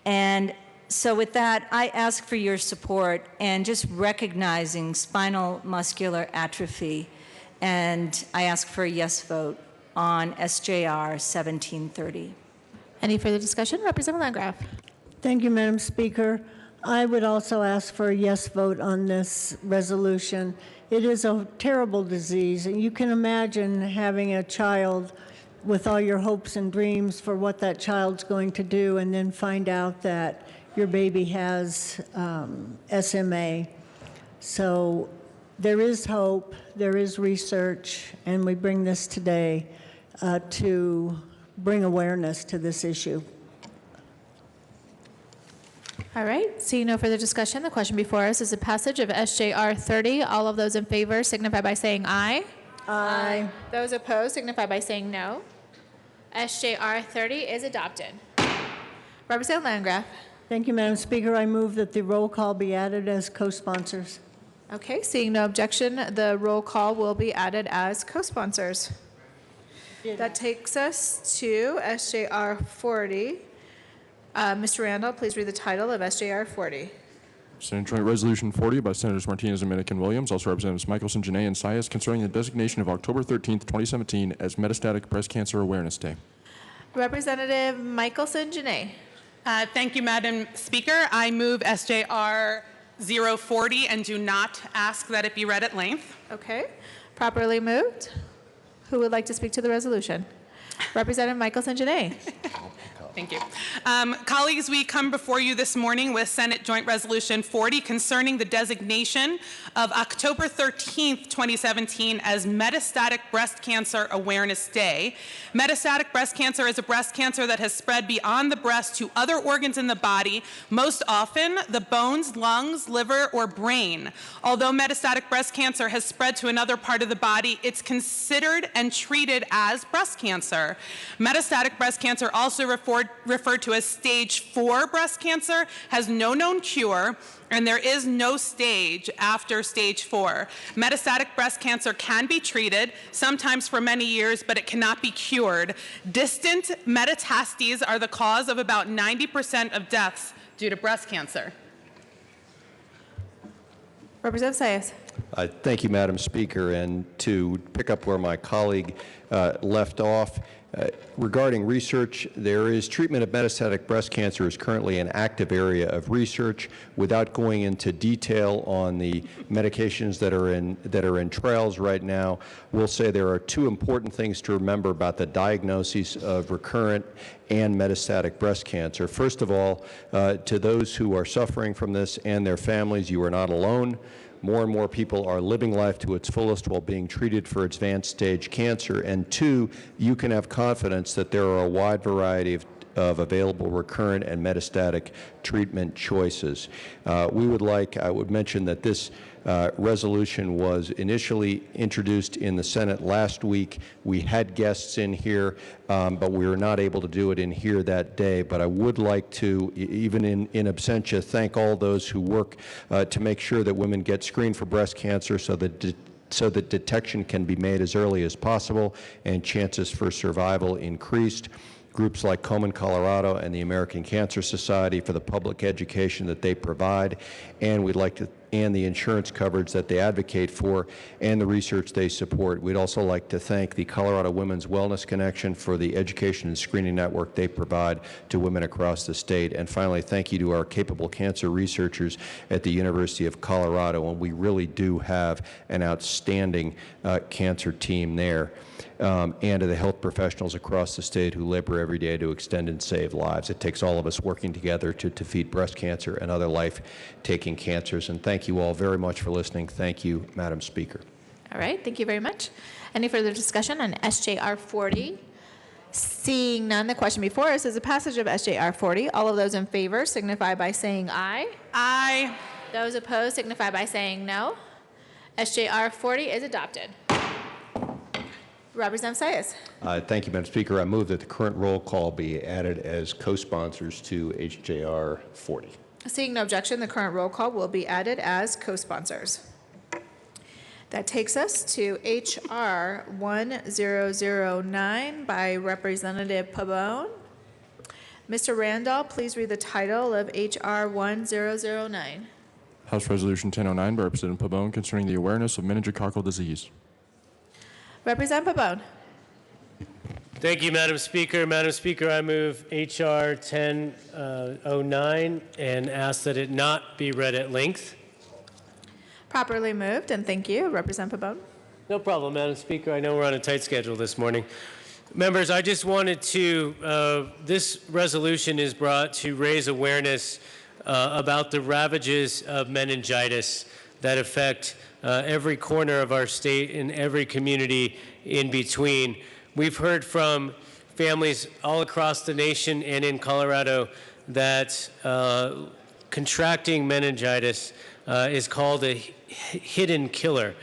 And so with that, I ask for your support and just recognizing spinal muscular atrophy, and I ask for a yes vote on SJR 1730. Any further discussion? Representative Landgraf. Thank you, Madam Speaker. I would also ask for a yes vote on this resolution. It is a terrible disease, and you can imagine having a child with all your hopes and dreams for what that child's going to do, and then find out that your baby has SMA. So there is hope, there is research, and we bring this today to bring awareness to this issue. All right, seeing no further discussion, the question before us is the passage of SJR 30. All of those in favor signify by saying aye. Aye. Those opposed signify by saying no. SJR 30 is adopted. Representative Landgraf. Thank you, Madam Speaker. I move that the roll call be added as co-sponsors. Okay, seeing no objection, the roll call will be added as co-sponsors. That takes us to SJR 40. Mr. Randall, please read the title of SJR 40. Senate Joint Resolution 40 by Senators Martinez and Minikin Williams, also Representatives Michelson, Janae, and Sias, concerning the designation of October 13th, 2017 as Metastatic Breast Cancer Awareness Day. Representative Michelson, Janae. Thank you, Madam Speaker. I move SJR 040 and do not ask that it be read at length. Okay, properly moved. Who would like to speak to the resolution? Representative Michelson, Janae. Thank you. Colleagues, we come before you this morning with Senate Joint Resolution 40 concerning the designation of October 13th, 2017 as Metastatic Breast Cancer Awareness Day. Metastatic breast cancer is a breast cancer that has spread beyond the breast to other organs in the body, most often the bones, lungs, liver, or brain. Although metastatic breast cancer has spread to another part of the body, it's considered and treated as breast cancer. Metastatic breast cancer, also referred to as stage 4 breast cancer, has no known cure, and there is no stage after stage 4. Metastatic breast cancer can be treated, sometimes for many years, but it cannot be cured. Distant metastases are the cause of about 90% of deaths due to breast cancer. Representative Sias. Thank you, Madam Speaker. And to pick up where my colleague left off, regarding research, there is treatment of metastatic breast cancer is currently an active area of research. Without going into detail on the medications that are in trials right now, we'll say there are two important things to remember about the diagnoses of recurrent and metastatic breast cancer. First of all, to those who are suffering from this and their families, you are not alone. More and more people are living life to its fullest while being treated for advanced stage cancer. And two, you can have confidence that there are a wide variety of available recurrent and metastatic treatment choices. I would mention that this resolution was initially introduced in the Senate last week. We had guests in here, but we were not able to do it in here that day. But I would like to, even in absentia, thank all those who work to make sure that women get screened for breast cancer so that detection can be made as early as possible and chances for survival increased. Groups like Komen, Colorado, and the American Cancer Society for the public education that they provide, and the insurance coverage that they advocate for, and the research they support. We'd also like to thank the Colorado Women's Wellness Connection for the education and screening network they provide to women across the state. And finally, thank you to our capable cancer researchers at the University of Colorado, and we really do have an outstanding cancer team there. And to the health professionals across the state who labor every day to extend and save lives. It takes all of us working together to defeat breast cancer and other life-taking cancers. And thank you all very much for listening. Thank you, Madam Speaker. All right, thank you very much. Any further discussion on SJR 40? Seeing none, the question before us is the passage of SJR 40. All of those in favor signify by saying aye. Aye. Those opposed signify by saying no. SJR 40 is adopted. Representative Zayas. Thank you, Madam Speaker. I move that the current roll call be added as co-sponsors to HJR 40. Seeing no objection, the current roll call will be added as co-sponsors. That takes us to HR 1009 by Representative Pabon. Mr. Randall, please read the title of HR 1009. House Resolution 1009 by Representative Pabon concerning the awareness of meningococcal disease. Representative Pabon. Thank you, Madam Speaker. Madam Speaker, I move H.R. 1009 and ask that it not be read at length. Properly moved, and thank you. Representative Pabon. No problem, Madam Speaker. I know we're on a tight schedule this morning. Members, I just wanted to, this resolution is brought to raise awareness about the ravages of meningitis that affect every corner of our state and every community in between. We've heard from families all across the nation and in Colorado that contracting meningitis is called a hidden killer.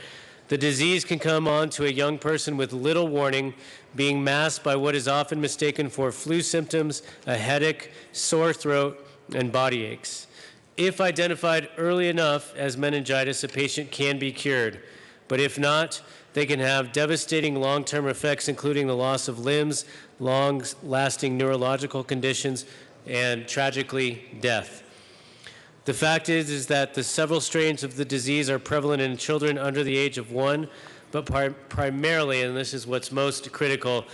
The disease can come on to a young person with little warning, being masked by what is often mistaken for flu symptoms, a headache, sore throat, and body aches. If identified early enough as meningitis, a patient can be cured. But if not, they can have devastating long-term effects, including the loss of limbs, long-lasting neurological conditions, and tragically, death. The fact is that the several strains of the disease are prevalent in children under the age of 1, but primarily, and this is what's most critical,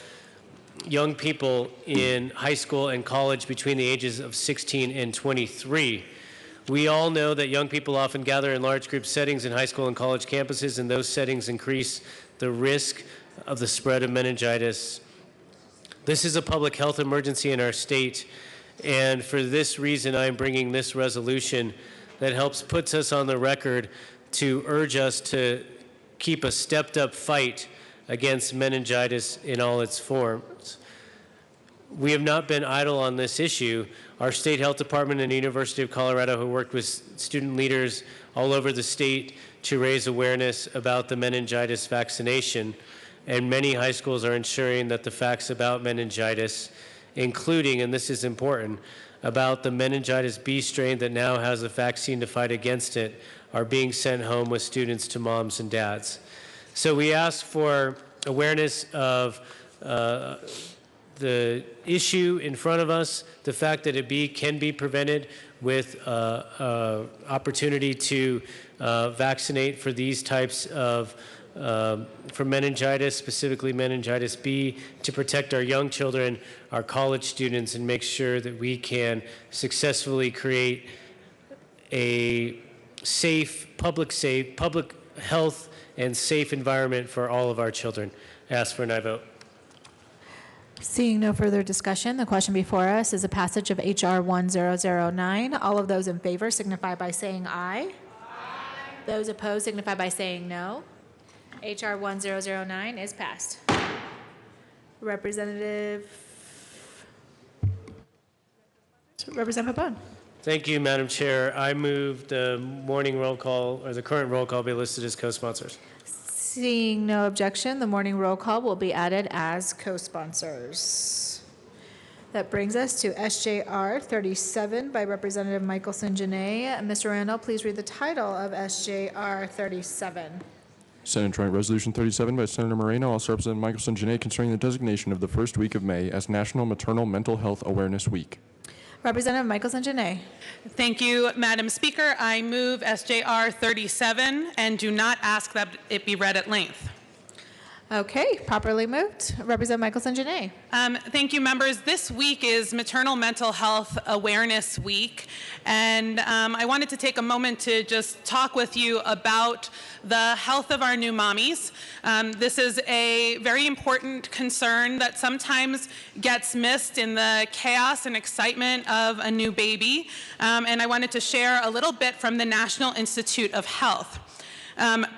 young people in high school and college between the ages of 16 and 23. We all know that young people often gather in large group settings in high school and college campuses, and those settings increase the risk of the spread of meningitis. This is a public health emergency in our state, and for this reason, I am bringing this resolution that puts us on the record to urge us to keep a stepped-up fight against meningitis in all its forms. We have not been idle on this issue. Our state health department and the University of Colorado have worked with student leaders all over the state to raise awareness about the meningitis vaccination, and many high schools are ensuring that the facts about meningitis, including, and this is important, about the meningitis B strain that now has a vaccine to fight against it, are being sent home with students to moms and dads. So we ask for awareness of the issue in front of us, the fact that it can be prevented with opportunity to vaccinate for these types of, for meningitis, specifically meningitis B, to protect our young children, our college students, and make sure that we can successfully create a public health and safe environment for all of our children. I ask for an aye vote. Seeing no further discussion, the question before us is a passage of HR 1009. All of those in favor signify by saying aye. Aye. Those opposed signify by saying no. HR 1009 is passed. Representative Representative Pabon. Thank you, Madam Chair. I move the morning roll call, or the current roll call, be listed as co-sponsors. Seeing no objection, the morning roll call will be added as co-sponsors. That brings us to SJR 37 by Representative Michelson Janae. Mr. Randall, please read the title of SJR 37. Senate Joint Resolution 37 by Senator Moreno, also Representative Michelson Janae, concerning the designation of the first week of May as National Maternal Mental Health Awareness Week. Representative Michelson Janae. Thank you, Madam Speaker. I move SJR 37 and do not ask that it be read at length. Okay, properly moved. Representative Michelson Janae. Thank you, members. This week is Maternal Mental Health Awareness Week, and I wanted to take a moment to just talk with you about the health of our new mommies. This is a very important concern that sometimes gets missed in the chaos and excitement of a new baby, and I wanted to share a little bit from the National Institute of Health.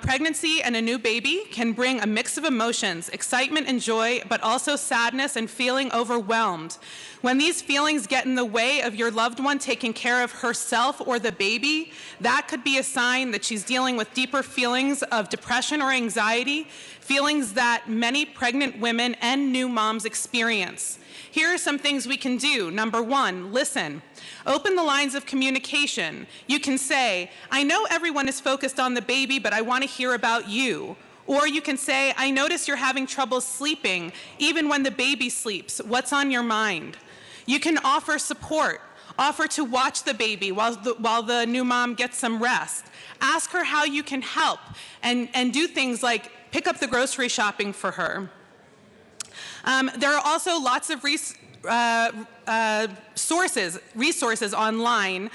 Pregnancy and a new baby can bring a mix of emotions, excitement and joy, but also sadness and feeling overwhelmed. When these feelings get in the way of your loved one taking care of herself or the baby, that could be a sign that she's dealing with deeper feelings of depression or anxiety, feelings that many pregnant women and new moms experience. Here are some things we can do. Number one, listen. Open the lines of communication. You can say, I know everyone is focused on the baby, but I want to hear about you. Or you can say, I notice you're having trouble sleeping, even when the baby sleeps. What's on your mind? You can offer support. Offer to watch the baby while the new mom gets some rest. Ask her how you can help and do things like pick up the grocery shopping for her. There are also lots of resources online,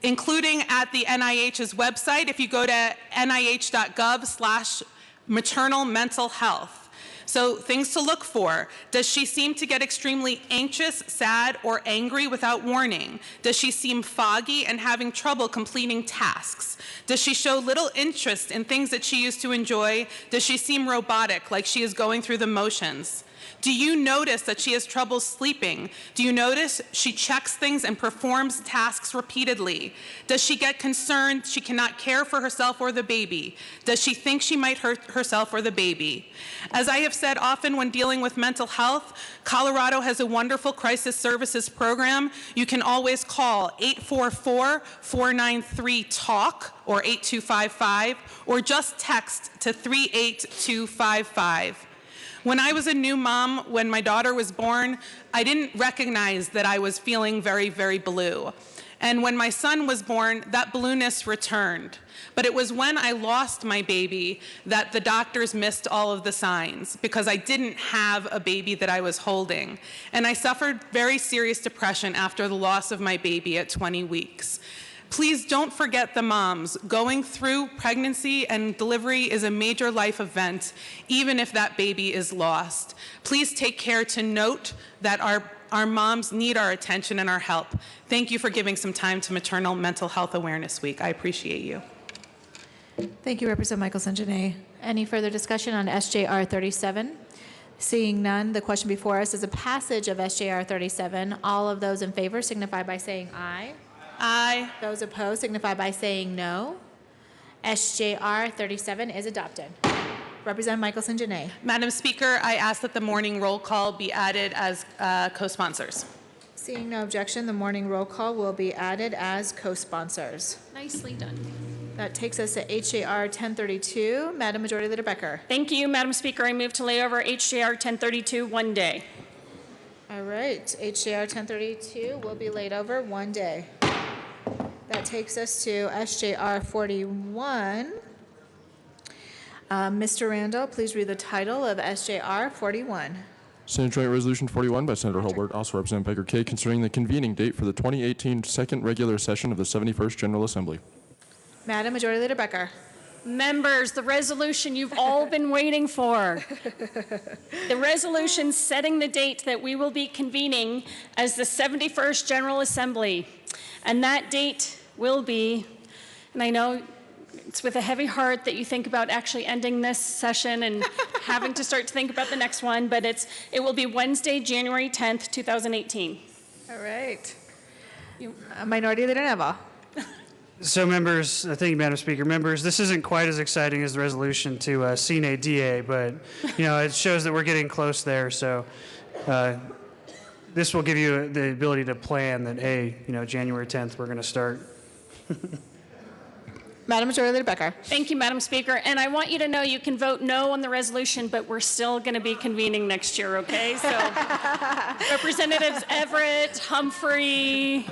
including at the NIH's website. If you go to nih.gov/maternal mental health. So things to look for. Does she seem to get extremely anxious, sad, or angry without warning? Does she seem foggy and having trouble completing tasks? Does she show little interest in things that she used to enjoy? Does she seem robotic, like she is going through the motions? Do you notice that she has trouble sleeping? Do you notice she checks things and performs tasks repeatedly? Does she get concerned she cannot care for herself or the baby? Does she think she might hurt herself or the baby? As I have said often when dealing with mental health, Colorado has a wonderful crisis services program. You can always call 844-493-TALK or 8255, or just text to 38255. When I was a new mom, when my daughter was born, I didn't recognize that I was feeling very, very blue. And when my son was born, that blueness returned. But it was when I lost my baby that the doctors missed all of the signs, because I didn't have a baby that I was holding. And I suffered very serious depression after the loss of my baby at 20 weeks. Please don't forget the moms. Going through pregnancy and delivery is a major life event, even if that baby is lost. Please take care to note that our moms need our attention and our help. Thank you for giving some time to Maternal Mental Health Awareness Week. I appreciate you. Thank you, Representative Michelson Janae. Any further discussion on SJR 37? Seeing none, the question before us is a passage of SJR 37. All of those in favor signify by saying aye. Aye. Those opposed signify by saying no. SJR 37 is adopted. Representative Michelson Janae. Madam Speaker, I ask that the morning roll call be added as co-sponsors. Seeing no objection, the morning roll call will be added as co-sponsors. Nicely done. That takes us to HJR 1032. Madam Majority Leader Becker. Thank you, Madam Speaker. I move to lay over HJR 1032 one day. All right, HJR 1032 will be laid over one day. That takes us to SJR 41. Mr. Randall, please read the title of SJR 41. Senate Joint Resolution 41 by Senator Hurlburt, also Representative Becker Kay, concerning the convening date for the 2018 second regular session of the 71st General Assembly. Madam Majority Leader Becker. Members, the resolution you've all been waiting for. The resolution setting the date that we will be convening as the 71st General Assembly. And that date will be, and I know it's with a heavy heart that you think about actually ending this session and having to start to think about the next one, but it will be Wednesday, January 10th, 2018. All right. Minority Leader Neville. So members, thank you, Madam Speaker. Members, this isn't quite as exciting as the resolution to CNA DA, but it shows that we're getting close there. So this will give you the ability to plan that, hey, January 10th, we're going to start. Madam Majority Leader Becker. Thank you, Madam Speaker. And I want you to know you can vote no on the resolution, but we're still going to be convening next year, okay? So Representatives Everett, Humphrey,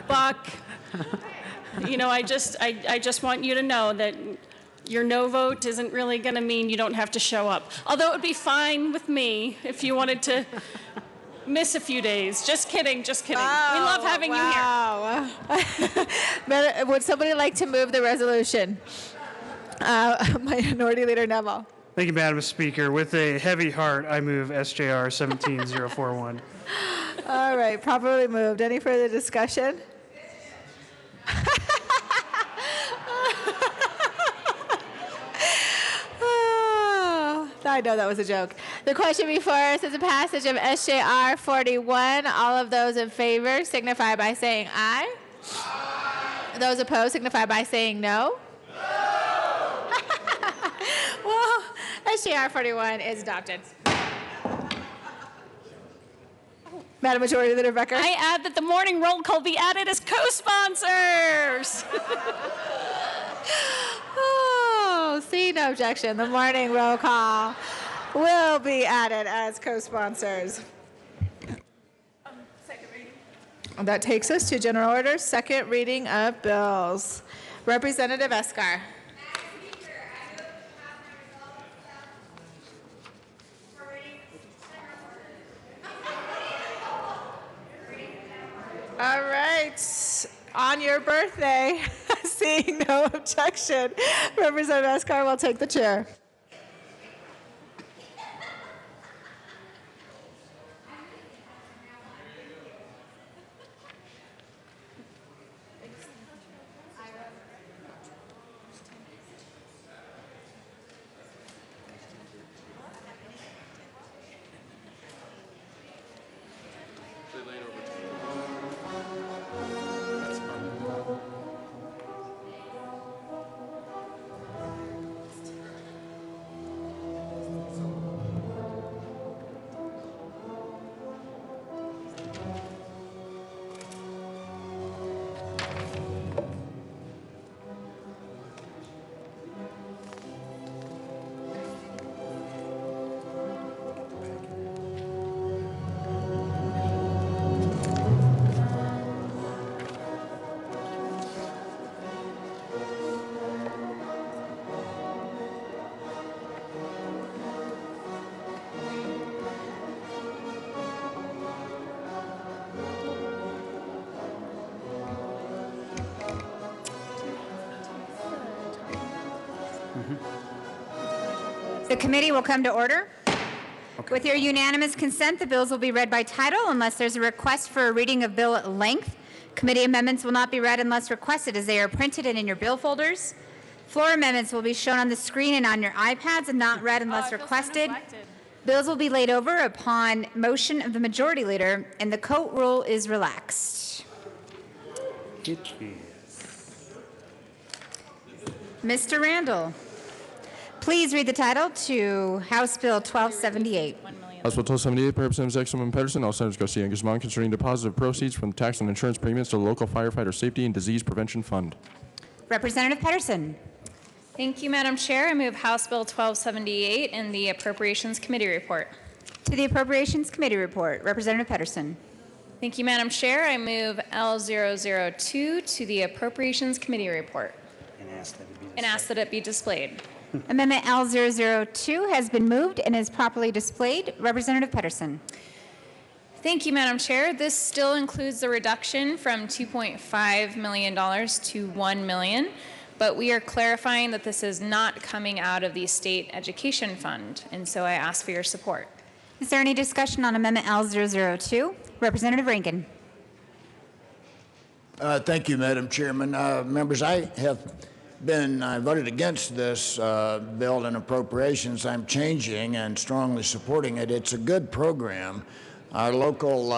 Buck, I just want you to know that your no vote isn't really going to mean you don't have to show up. Although it would be fine with me if you wanted to miss a few days. Just kidding, just kidding. We love having you here. Would somebody like to move the resolution? Minority Leader Neville. Thank you, Madam Speaker. With a heavy heart, I move SJR 17041. All right, properly moved. Any further discussion? I know that was a joke. The question before us is the passage of SJR 41. All of those in favor signify by saying aye. Those opposed signify by saying no. Well, SJR 41 is adopted. Madam Majority Leader Becker. I add that the morning roll call be added as co-sponsors. See, no objection. The morning roll call will be added as co-sponsors. That takes us to general order, second reading of bills. Representative Escar. All right. On your birthday, seeing no objection, Representative Escar will take the chair. The committee will come to order. Okay. With your unanimous consent, the bills will be read by title unless there's a request for a reading of bill at length. Committee amendments will not be read unless requested, as they are printed and in your bill folders. Floor amendments will be shown on the screen and on your iPads and not read unless requested. Bills will be laid over upon motion of the majority leader, and the coat rule is relaxed. Mr. Randall, please read the title to House Bill 1278. House Bill 1278, Representatives Exum and Pedersen, all Senators Garcia and Guzman, concerning deposit of proceeds from tax and insurance premiums to the local firefighter safety and disease prevention fund. Representative Pedersen. Thank you, Madam Chair. I move House Bill 1278 in the Appropriations Committee report. To the Appropriations Committee report, Representative Pedersen. Thank you, Madam Chair. I move L002 to the Appropriations Committee report and ask that it be displayed. Amendment L002 has been moved and is properly displayed. Representative Pedersen. Thank you, Madam Chair. This still includes the reduction from $2.5 million to $1 million, but we are clarifying that this is not coming out of the State Education Fund, and so I ask for your support. Is there any discussion on Amendment L002? Representative Rankin. Thank you, Madam Chairman. Members, I have been voted against this bill in appropriations. I'm changing and strongly supporting it. It's a good program. Our local,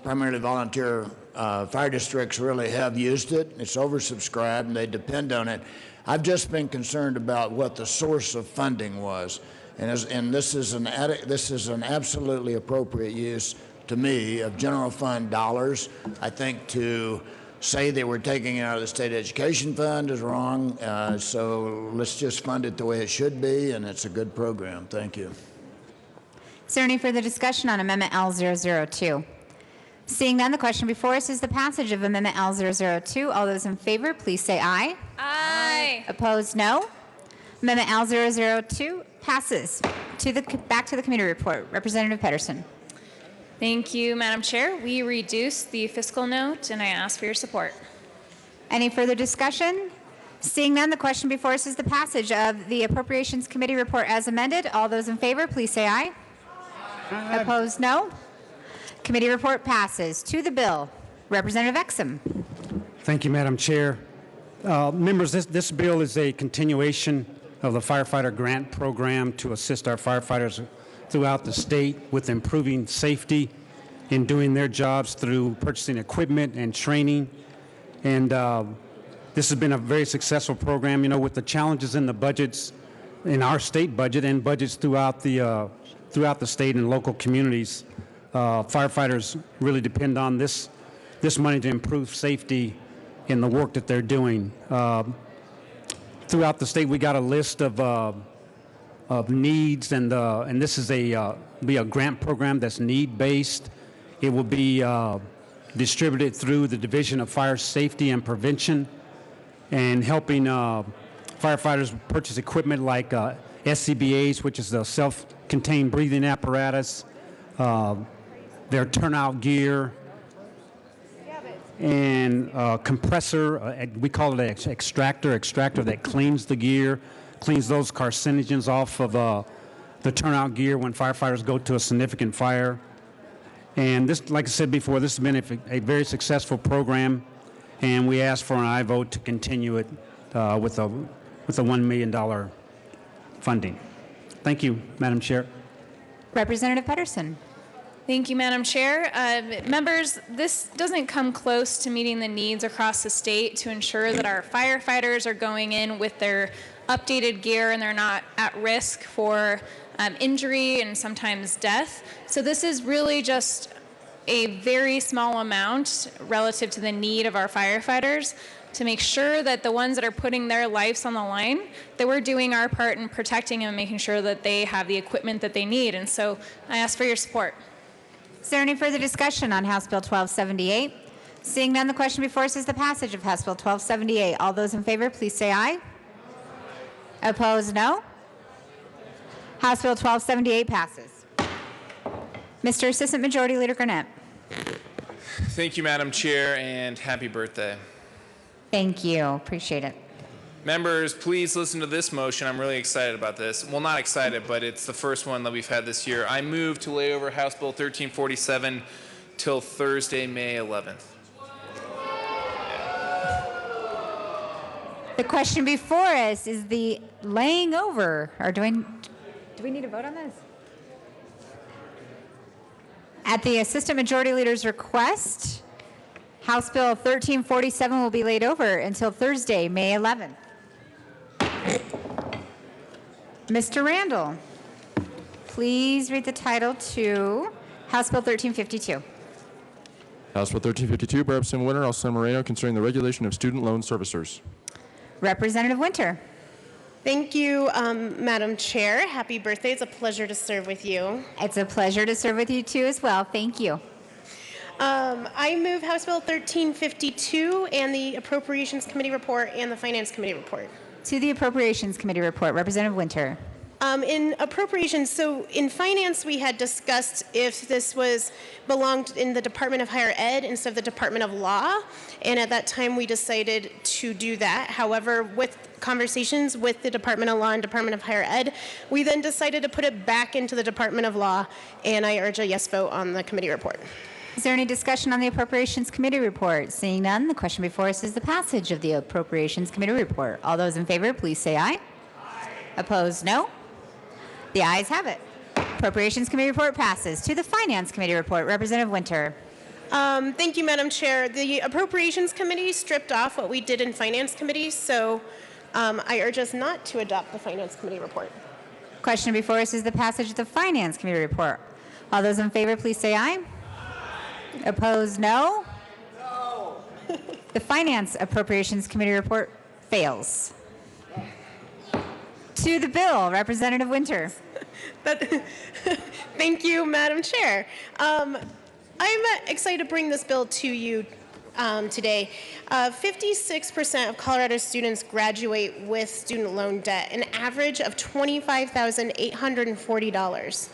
primarily volunteer fire districts really have used it. It's oversubscribed, and they depend on it. I've just been concerned about what the source of funding was, and this is an absolutely appropriate use to me of general fund dollars. I think to say they were taking it out of the state education fund is wrong. So let's just fund it the way it should be, and it's a good program. Thank you. Is there any further discussion on Amendment L002? Seeing none, the question before us is the passage of Amendment L002. All those in favor, please say aye. Aye. Opposed, no. Amendment L002 passes. Back to the committee report. Representative Pedersen. Thank you, Madam Chair. We reduced the fiscal note, and I ask for your support. Any further discussion? Seeing none, the question before us is the passage of the Appropriations Committee report as amended. All those in favor, please say aye. Opposed, no. Committee report passes. To the bill, Representative Exum. Thank you, Madam Chair. Members, this bill is a continuation of the firefighter grant program to assist our firefighters throughout the state with improving safety in doing their jobs through purchasing equipment and training. And this has been a very successful program, you know, with the challenges in the budgets, in our state budget and budgets throughout the state and local communities. Firefighters really depend on this money to improve safety in the work that they're doing. Throughout the state, we got a list of needs, and this is be a grant program that's need-based. It will be distributed through the Division of Fire Safety and Prevention, and helping firefighters purchase equipment like SCBAs, which is the self-contained breathing apparatus, their turnout gear, and compressor. We call it an extractor that cleans the gear, cleans those carcinogens off of the turnout gear when firefighters go to a significant fire. And this, like I said before, this has been a very successful program, and we ask for an aye vote to continue it with a $1 million funding. Thank you, Madam Chair. Representative Pedersen. Thank you, Madam Chair. Members, this doesn't come close to meeting the needs across the state to ensure that our firefighters are going in with their updated gear and they're not at risk for injury and sometimes death. So this is really just a very small amount relative to the need of our firefighters to make sure that the ones that are putting their lives on the line, that we're doing our part in protecting them and making sure that they have the equipment that they need. And so I ask for your support. Is there any further discussion on House Bill 1278? Seeing none, the question before us is the passage of House Bill 1278. All those in favor, please say aye. Opposed, no. House Bill 1278 passes. Mr. Assistant Majority Leader Gurnett. Thank you, Madam Chair, and happy birthday. Thank you. Appreciate it. Members, please listen to this motion. I'm really excited about this. Well, not excited, but it's the first one that we've had this year. I move to lay over House Bill 1347 till Thursday, May 11th. The question before us is the laying over, or do we need to vote on this? At the Assistant Majority Leader's request, House Bill 1347 will be laid over until Thursday, May 11th. Mr. Randall, please read the title to House Bill 1352. House Bill 1352 by Representative Winter, also Moreno, concerning the regulation of student loan servicers. Representative Winter. Thank you, Madam Chair. Happy birthday. It's a pleasure to serve with you. It's a pleasure to serve with you too as well. Thank you. I move House Bill 1352 and the Appropriations Committee report and the Finance Committee report. To the Appropriations Committee report, Representative Winter. In appropriations, so in finance, we had discussed if this belonged in the Department of Higher Ed instead of the Department of Law, and at that time we decided to do that. However, with conversations with the Department of Law and Department of Higher Ed, we then decided to put it back into the Department of Law, and I urge a yes vote on the committee report. Is there any discussion on the Appropriations Committee report? Seeing none, the question before us is the passage of the Appropriations Committee report. All those in favor, please say aye. Aye. Opposed, no. The ayes have it. Appropriations Committee report passes. To the Finance Committee report, Representative Winter. Thank you, Madam Chair. The Appropriations Committee stripped off what we did in Finance Committee, so I urge us not to adopt the Finance Committee report. Question before us is the passage of the Finance Committee report. All those in favor, please say aye. Opposed, no? No. The Finance Appropriations Committee report fails. To the bill, Representative Winter. Thank you, Madam Chair. I'm excited to bring this bill to you today. 56% of Colorado students graduate with student loan debt, an average of $25,840.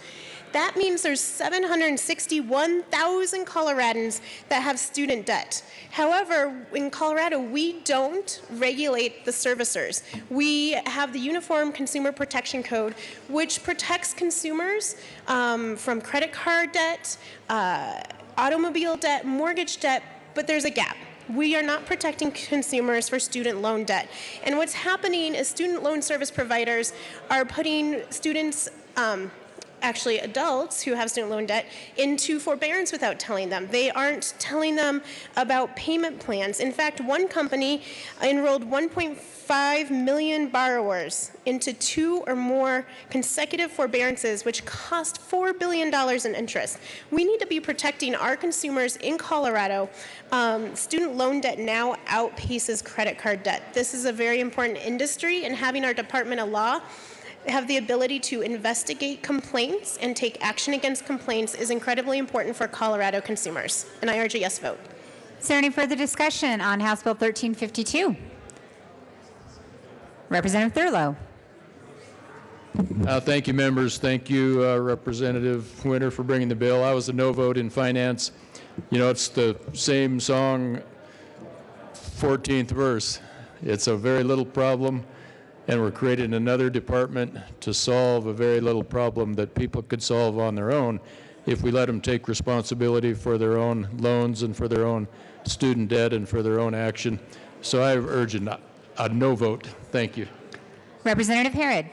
That means there's 761,000 Coloradans that have student debt. However, in Colorado, we don't regulate the servicers. We have the Uniform Consumer Protection Code, which protects consumers from credit card debt, automobile debt, mortgage debt, but there's a gap. We are not protecting consumers for student loan debt. And what's happening is student loan service providers are putting students, actually adults who have student loan debt, into forbearance without telling them. They aren't telling them about payment plans. In fact, one company enrolled 1.5 million borrowers into 2 or more consecutive forbearances, which cost $4 billion in interest. We need to be protecting our consumers in Colorado. Student loan debt now outpaces credit card debt. This is a very important industry, and having our Department of Law have the ability to investigate complaints and take action against complaints is incredibly important for Colorado consumers. And I urge a yes vote. Is there any further discussion on House Bill 1352? Representative Thurlow. Thank you, members. Thank you, Representative Winter, for bringing the bill. I was a no vote in finance. You know, it's the same song, 14th verse. It's a very little problem, and we're creating another department to solve a very little problem that people could solve on their own if we let them take responsibility for their own loans and for their own student debt and for their own action. So I urge a no vote. Thank you. Representative Herod.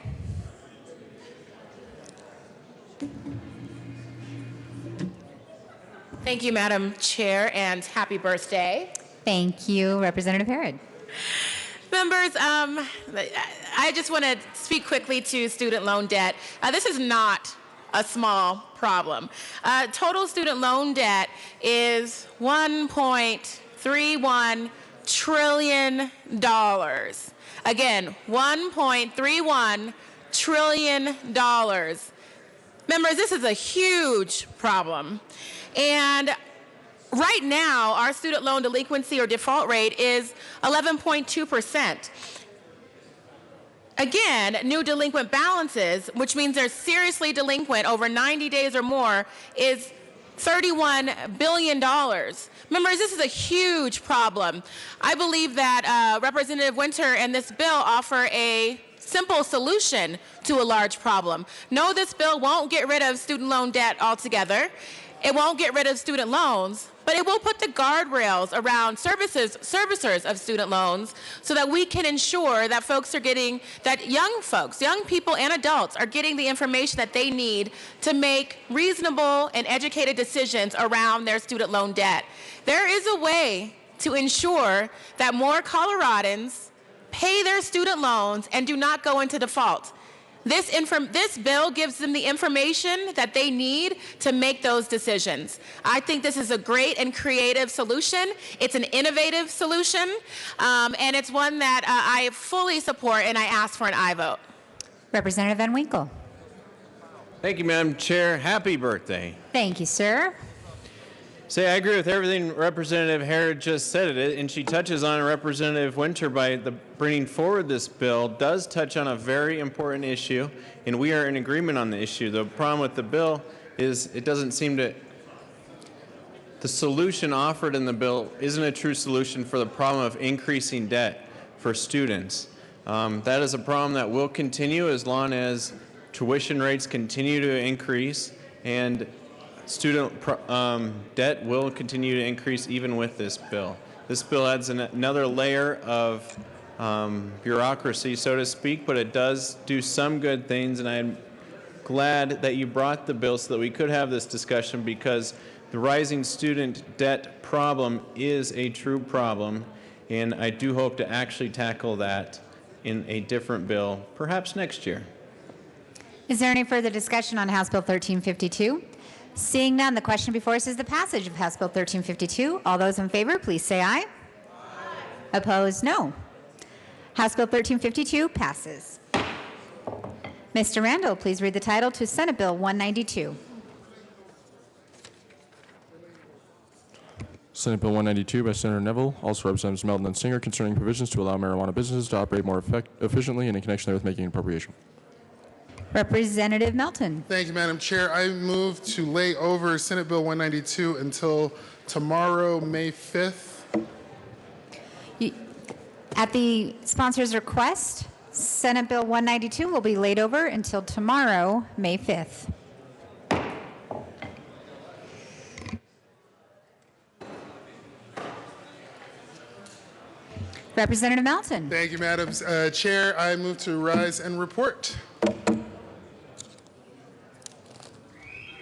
Thank you, Madam Chair, and happy birthday. Thank you, Representative Herod. Members, I just want to speak quickly to student loan debt. This is not a small problem. Total student loan debt is $1.31 trillion. Again, $1.31 trillion. Members, this is a huge problem. And right now, our student loan delinquency or default rate is 11.2%. Again, new delinquent balances, which means they're seriously delinquent over 90 days or more, is $31 billion. Members, this is a huge problem. I believe that Representative Winter and this bill offer a simple solution to a large problem. No, this bill won't get rid of student loan debt altogether. It won't get rid of student loans, but it will put the guardrails around servicers of student loans so that we can ensure that folks are getting, that young folks, young people and adults are getting the information that they need to make reasonable and educated decisions around their student loan debt. There is a way to ensure that more Coloradans pay their student loans and do not go into default. This bill gives them the information that they need to make those decisions. I think this is a great and creative solution. It's an innovative solution, and it's one that I fully support, and I ask for an aye vote. Representative Van Winkle. Thank you, Madam Chair. Happy birthday. Thank you, sir. Say, I agree with everything Representative Herod just said, and she touches on Representative Winter by bringing forward this bill does touch on a very important issue, and we are in agreement on the issue. The problem with the bill is it doesn't seem to, the solution offered in the bill isn't a true solution for the problem of increasing debt for students. That is a problem that will continue as long as tuition rates continue to increase, and student debt will continue to increase even with this bill. This bill adds another layer of bureaucracy, so to speak, but it does do some good things, and glad that you brought the bill so that we could have this discussion, because the rising student debt problem is a true problem, and I do hope to actually tackle that in a different bill, perhaps next year. Is there any further discussion on House Bill 1352? Seeing none, the question before us is the passage of House Bill 1352. All those in favor, please say aye. Opposed, no. House Bill 1352 passes. Mr. Randall, please read the title to Senate Bill 192. Senate Bill 192 by Senator Neville, also Representatives Melton and Singer, concerning provisions to allow marijuana businesses to operate more efficiently and in connection with making an appropriation. Representative Melton. Thank you, Madam Chair. I move to lay over Senate Bill 192 until tomorrow, May 5th. At the sponsor's request, Senate Bill 192 will be laid over until tomorrow, May 5th. Representative Melton. Thank you, Madam Chair. I move to rise and report.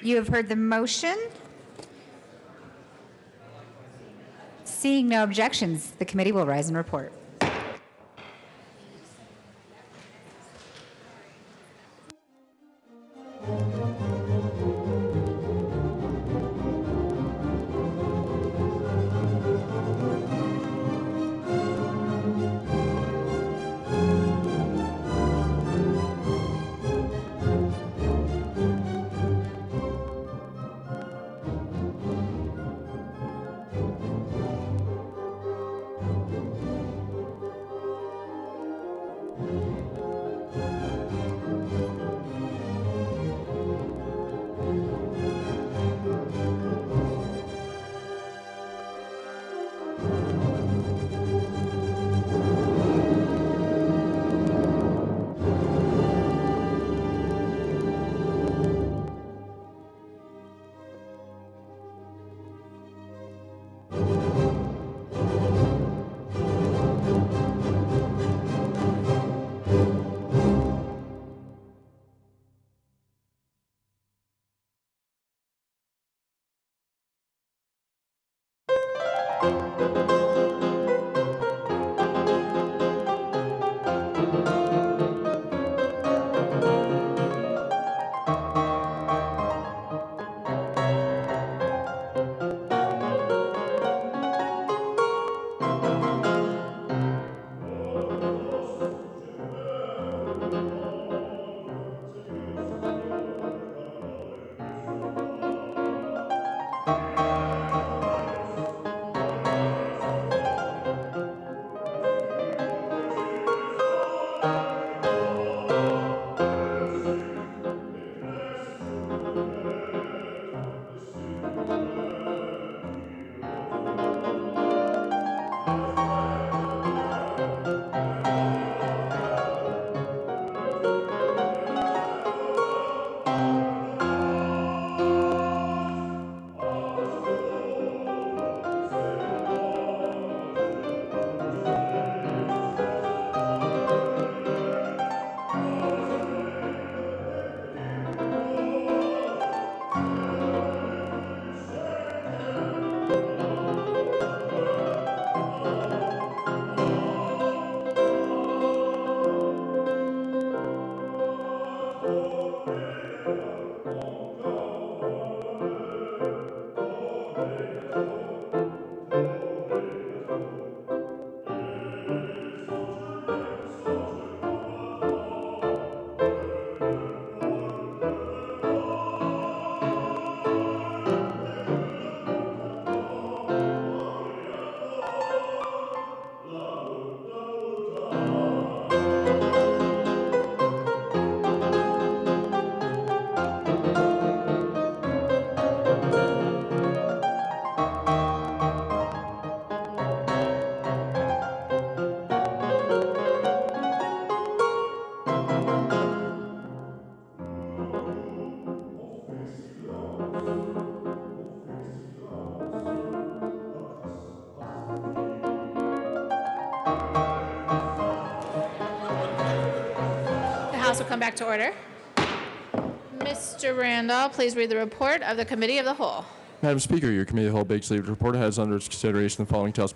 You have heard the motion. Seeing no objections, the committee will rise and report. House will come back to order. Mr. Randall, please read the report of the Committee of the Whole. Madam Speaker, your Committee of the Whole Big Sleeve report has under its consideration the following House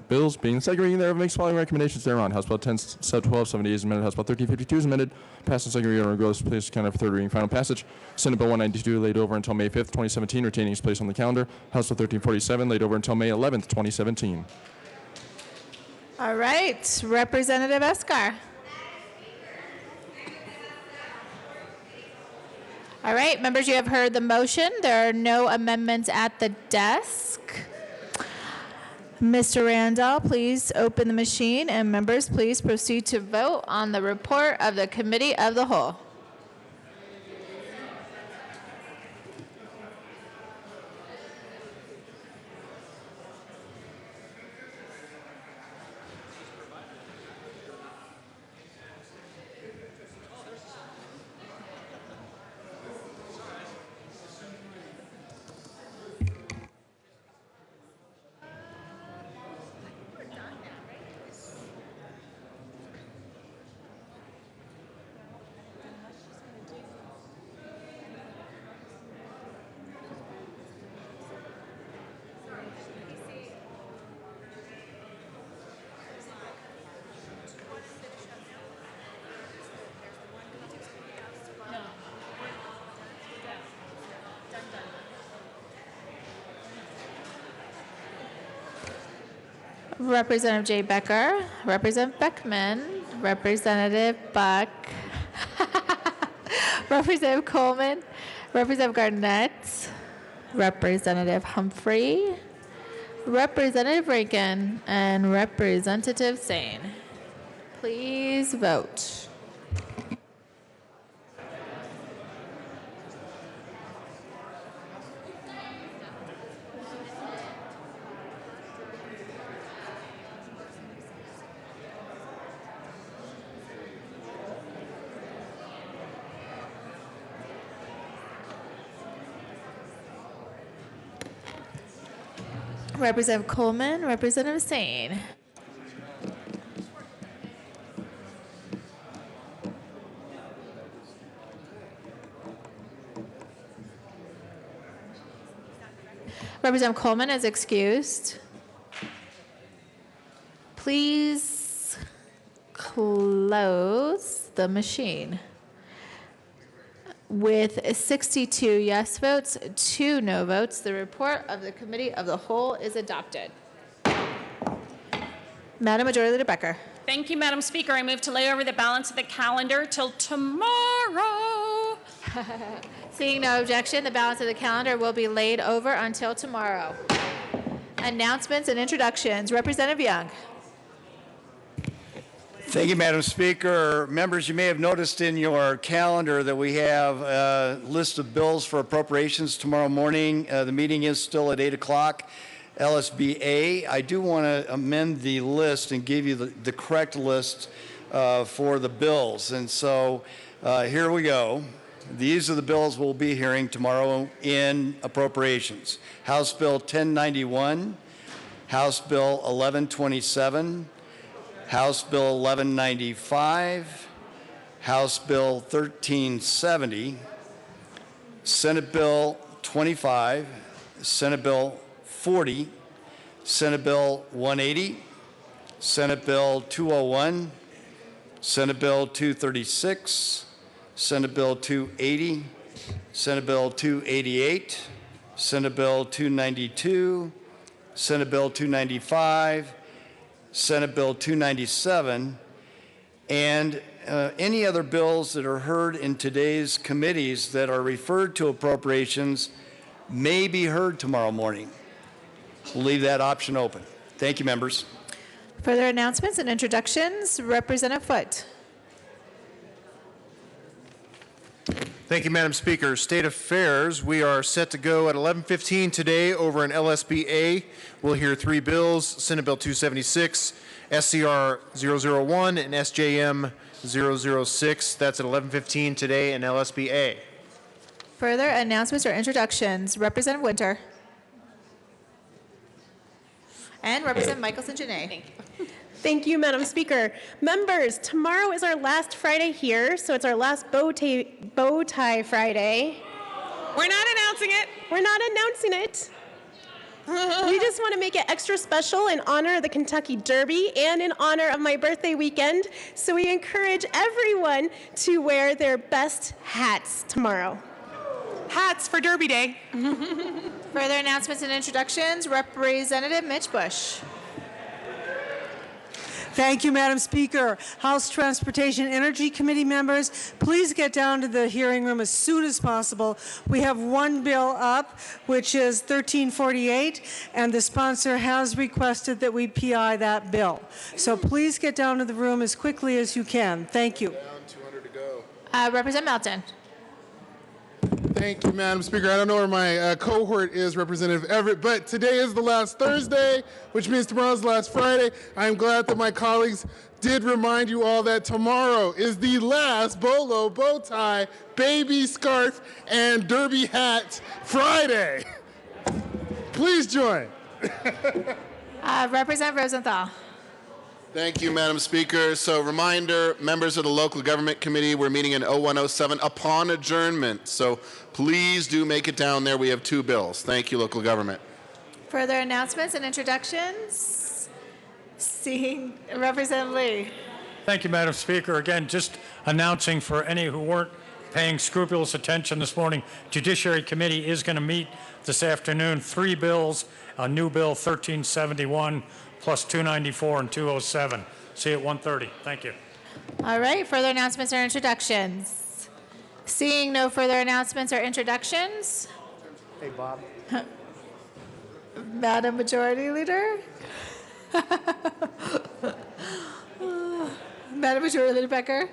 bills. Being the second reading thereof, makes the following recommendations thereon. House Bill 10, Sub 12, 78 is amended. House Bill 1352 is amended. Passed in second reading and goes to place calendar for third reading final passage. Senate Bill 192 laid over until May 5th, 2017, retaining its place on the calendar. House Bill 1347 laid over until May 11th, 2017. All right, Representative Escar. All right, members, you have heard the motion. There are no amendments at the desk. Mr. Randall, please open the machine, and members, please proceed to vote on the report of the Committee of the Whole. Representative Jay Becker, Representative Beckman, Representative Buck, Representative Coleman, Representative Garnett, Representative Humphrey, Representative Rankin, and Representative Sane. Please vote. Representative Coleman, Representative Sane. Representative Coleman is excused. Please close the machine. With 62 yes votes, 2 no votes, the report of the Committee of the Whole is adopted. Madam Majority Leader Becker. Thank you, Madam Speaker. I move to lay over the balance of the calendar till tomorrow. Seeing no objection, the balance of the calendar will be laid over until tomorrow. Announcements and introductions. Representative Young. Thank you, Madam Speaker. Members, you may have noticed in your calendar that we have a list of bills for appropriations tomorrow morning. The meeting is still at 8 o'clock. LSBA. I do want to amend the list and give you the correct list for the bills. And so here we go. These are the bills we'll be hearing tomorrow in appropriations. House Bill 1091, House Bill 1127, House Bill 1195, House Bill 1370, Senate Bill 25, Senate Bill 40, Senate Bill 180, Senate Bill 201, Senate Bill 236, Senate Bill 280, Senate Bill 288, Senate Bill 292, Senate Bill 295, Senate Bill 297, and any other bills that are heard in today's committees that are referred to appropriations may be heard tomorrow morning. We'll leave that option open. Thank you, members. Further announcements and introductions. Representative Foote. Thank you, Madam Speaker. State Affairs, we are set to go at 11:15 today over in LSBA. We'll hear 3 bills, Senate Bill 276, SCR 001, and SJM 006. That's at 11:15 today in LSBA. Further announcements or introductions. Representative Winter. And Representative Michelson-Janae. Thank you, Madam Speaker. Members, tomorrow is our last Friday here, so it's our last bow tie Friday. We're not announcing it. We're not announcing it. We just want to make it extra special in honor of the Kentucky Derby and in honor of my birthday weekend. So we encourage everyone to wear their best hats tomorrow. Hats for Derby Day. Further announcements and introductions. Representative Mitch Bush. Thank you, Madam Speaker. House Transportation Energy Committee members, please get down to the hearing room as soon as possible. We have one bill up, which is 1348, and the sponsor has requested that we PI that bill. So please get down to the room as quickly as you can. Thank you. Down 200 to go. Representative Melton. Thank you, Madam Speaker. I don't know where my cohort is, Representative Everett, but today is the last Thursday, which means tomorrow's the last Friday. I'm glad that my colleagues did remind you all that tomorrow is the last bolo, bow tie, baby scarf, and derby hat Friday. Please join. Representative Rosenthal. Thank you, Madam Speaker. So reminder, members of the Local Government Committee, we're meeting in 0107 upon adjournment. So please do make it down there. We have two bills. Thank you, Local Government. Further announcements and introductions. Seeing Representative Lee. Thank you, Madam Speaker. Again, just announcing for any who weren't paying scrupulous attention this morning, Judiciary Committee is going to meet this afternoon. 3 bills, a new bill 1371, plus 294 and 207. See you at 1:30. Thank you. All right, further announcements or introductions? Seeing no further announcements or introductions. Hey, Bob. Madam Majority Leader? Madam Majority Leader Becker?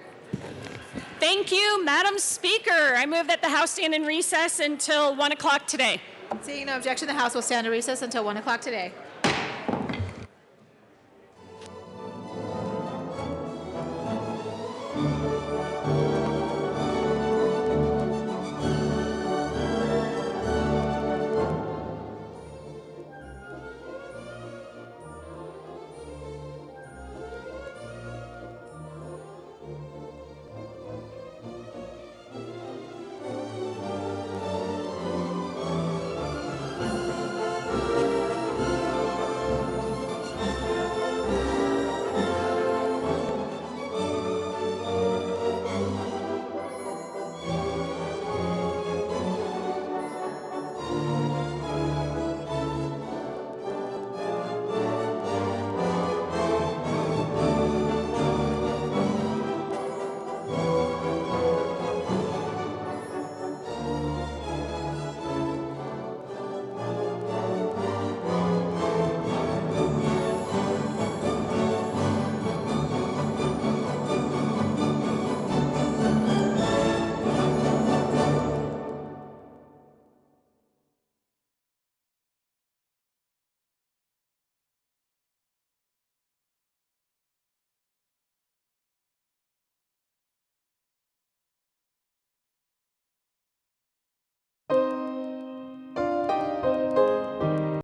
Thank you, Madam Speaker. I move that the House stand in recess until 1 o'clock today. Seeing no objection, the House will stand in recess until 1 o'clock today.